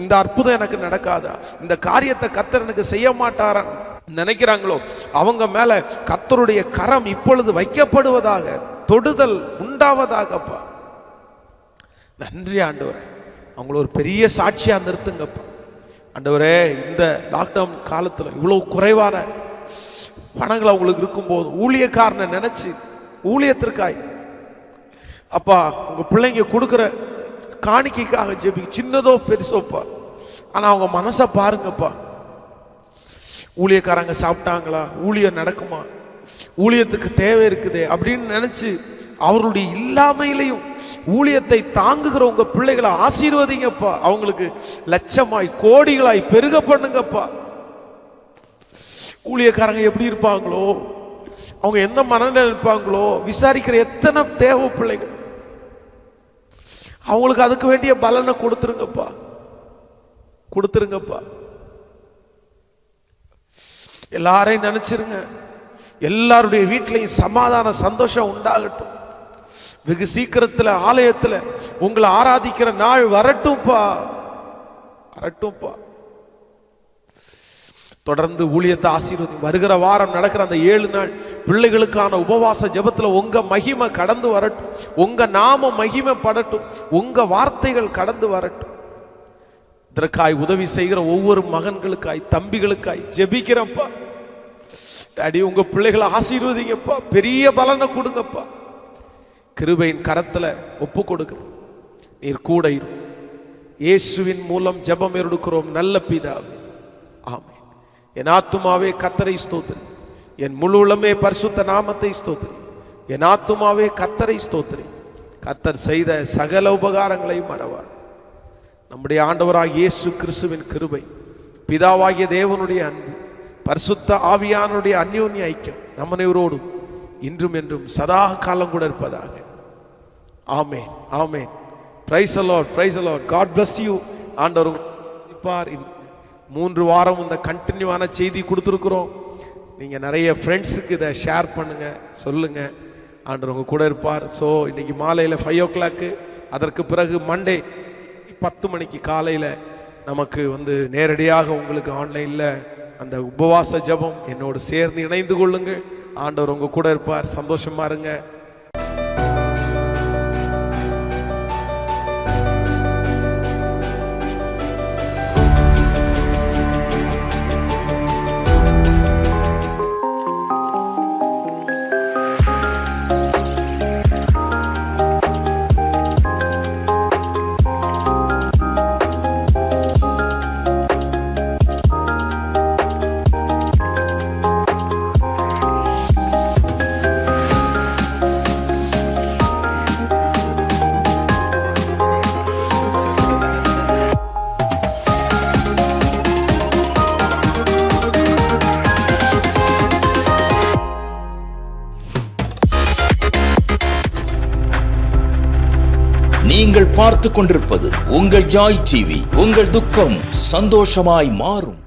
இந்த அற்புதம் எனக்கு நடக்காதா, இந்த காரியத்தை கர்த்தர் எனக்கு செய்ய மாட்டாரா நினைக்கிறாங்களோ அவங்க மேல கர்த்தருடைய கரம் இப்பொழுது வைக்கப்படுவதாக, தொடுதல் உண்டாவதாகப்பா. நன்றி ஆண்டவரே, அவங்கள ஒரு பெரிய சாட்சியா நிறுத்துங்கப்பா. ஆண்டவரே, இந்த லாக்டவுன் காலத்தில் இவ்வளவு குறைவான பணங்கள் அவங்களுக்கு இருக்கும்போது ஊழியக்காரனை நினைச்சு ஊழியத்திற்காய் அப்பா உங்க பிள்ளைங்க கொடுக்குற காணிக்கைக்காக ஜெபி, சின்னதோ பெருசோப்பா, ஆனா அவங்க மனசை பாருங்கப்பா. ஊழியக்காரங்க சாப்பிட்டாங்களா, ஊழியம் நடக்குமா, ஊழியத்துக்கு தேவை இருக்குதே அப்படின்னு நினைச்சு அவருடைய இல்லாமையிலையும் ஊழியத்தை தாங்குகிற உங்க பிள்ளைகளை ஆசீர்வதிங்கப்பா. அவங்களுக்கு லட்சமாய் கோடிகளாய் பெருக பண்ணுங்கப்பா. ஊழியக்காரங்க எப்படி இருப்பாங்களோ, அவங்க எந்த மனநிலை இருப்பாங்களோ விசாரிக்கிற எத்தனை தேவ பிள்ளைகள், அவங்களுக்கு அதுக்கு வேண்டிய பலனை கொடுத்துருங்கப்பா, கொடுத்துருங்கப்பா. எல்லாரையும் நினைச்சிருங்க. எல்லாருடைய வீட்டிலையும் சமாதான சந்தோஷம் உண்டாகட்டும். வெகு சீக்கிரத்தில் ஆலயத்தில் உங்களை ஆராதிக்கிற நாள் வரட்டும்பா, வரட்டும்பா. தொடர்ந்து ஊழியத்தை ஆசீர்வதி. வருகிற வாரம் நடக்கிற அந்த 7 நாள் பிள்ளைகளுக்கான உபவாச ஜெபத்துல உங்க மகிமை கடந்து வரட்டும், உங்க நாம மகிமை படட்டும், உங்க வார்த்தைகள் கடந்து வரட்டும். இதற்காய் உதவி செய்கிற ஒவ்வொரு மகன்களுக்காய் தம்பிகளுக்காய் ஜெபிக்கிறப்பா. டாடி, உங்க பிள்ளைகளை ஆசீர்வதிங்கப்பா, பெரிய பலனை கொடுங்கப்பா. கிருபையின் கரத்துல ஒப்பு கொடுக்கிறோம், நீர் கூட இரு. இயேசுவின் மூலம் ஜெபம் எடுக்கிறோம் நல்ல பிதாவே, ஆமென். என் ஆத்துமாவே கர்த்தரை ஸ்தோத்திரி, என் முழு உள்ளமே பரிசுத்த நாமத்தை ஸ்தோத்திரி. என் ஆத்துமாவே கர்த்தரை ஸ்தோத்திரி, கர்த்தர் செய்த சகல உபகாரங்களையும் மறவார். நம்முடைய ஆண்டவராகிய இயேசு கிறிஸ்துவின் கிருபை, பிதாவாகிய தேவனுடைய அன்பு, பரிசுத்த ஆவியானுடைய அந்யோன்ய ஐக்கியம் நம் அனைவரோடும் இன்றும் என்றும் சதா காலம் கூட இருப்பதாக. Amen, amen. Praise the lord, praise the lord. God bless you. ஆண்டவர் இருப்பார். இந்த 3 வாரம் இந்த கண்டினியூவான செய்தி கொடுத்துருக்குறோம். நீங்கள் நிறைய ஃப்ரெண்ட்ஸுக்கு இதை ஷேர் பண்ணுங்க, சொல்லுங்க. ஆண்டவர் உங்க கூட இருப்பார். ஸோ இன்னைக்கு மாலையில் 5 o'clock, அதற்கு பிறகு மண்டே 10 மணிக்கு காலையில் நமக்கு நேரடியாக உங்களுக்கு ஆன்லைனில் அந்த உபவாச ஜெபம் என்னோடு சேர்ந்து இணைந்து கொள்ளுங்கள். ஆண்டவர் உங்க கூட இருப்பார். சந்தோஷமா இருங்க. நீங்கள் பார்த்துக் கொண்டிருப்பது உங்கள் ஜாய் டிவி. உங்கள் துக்கம் சந்தோஷமாய் மாறும்.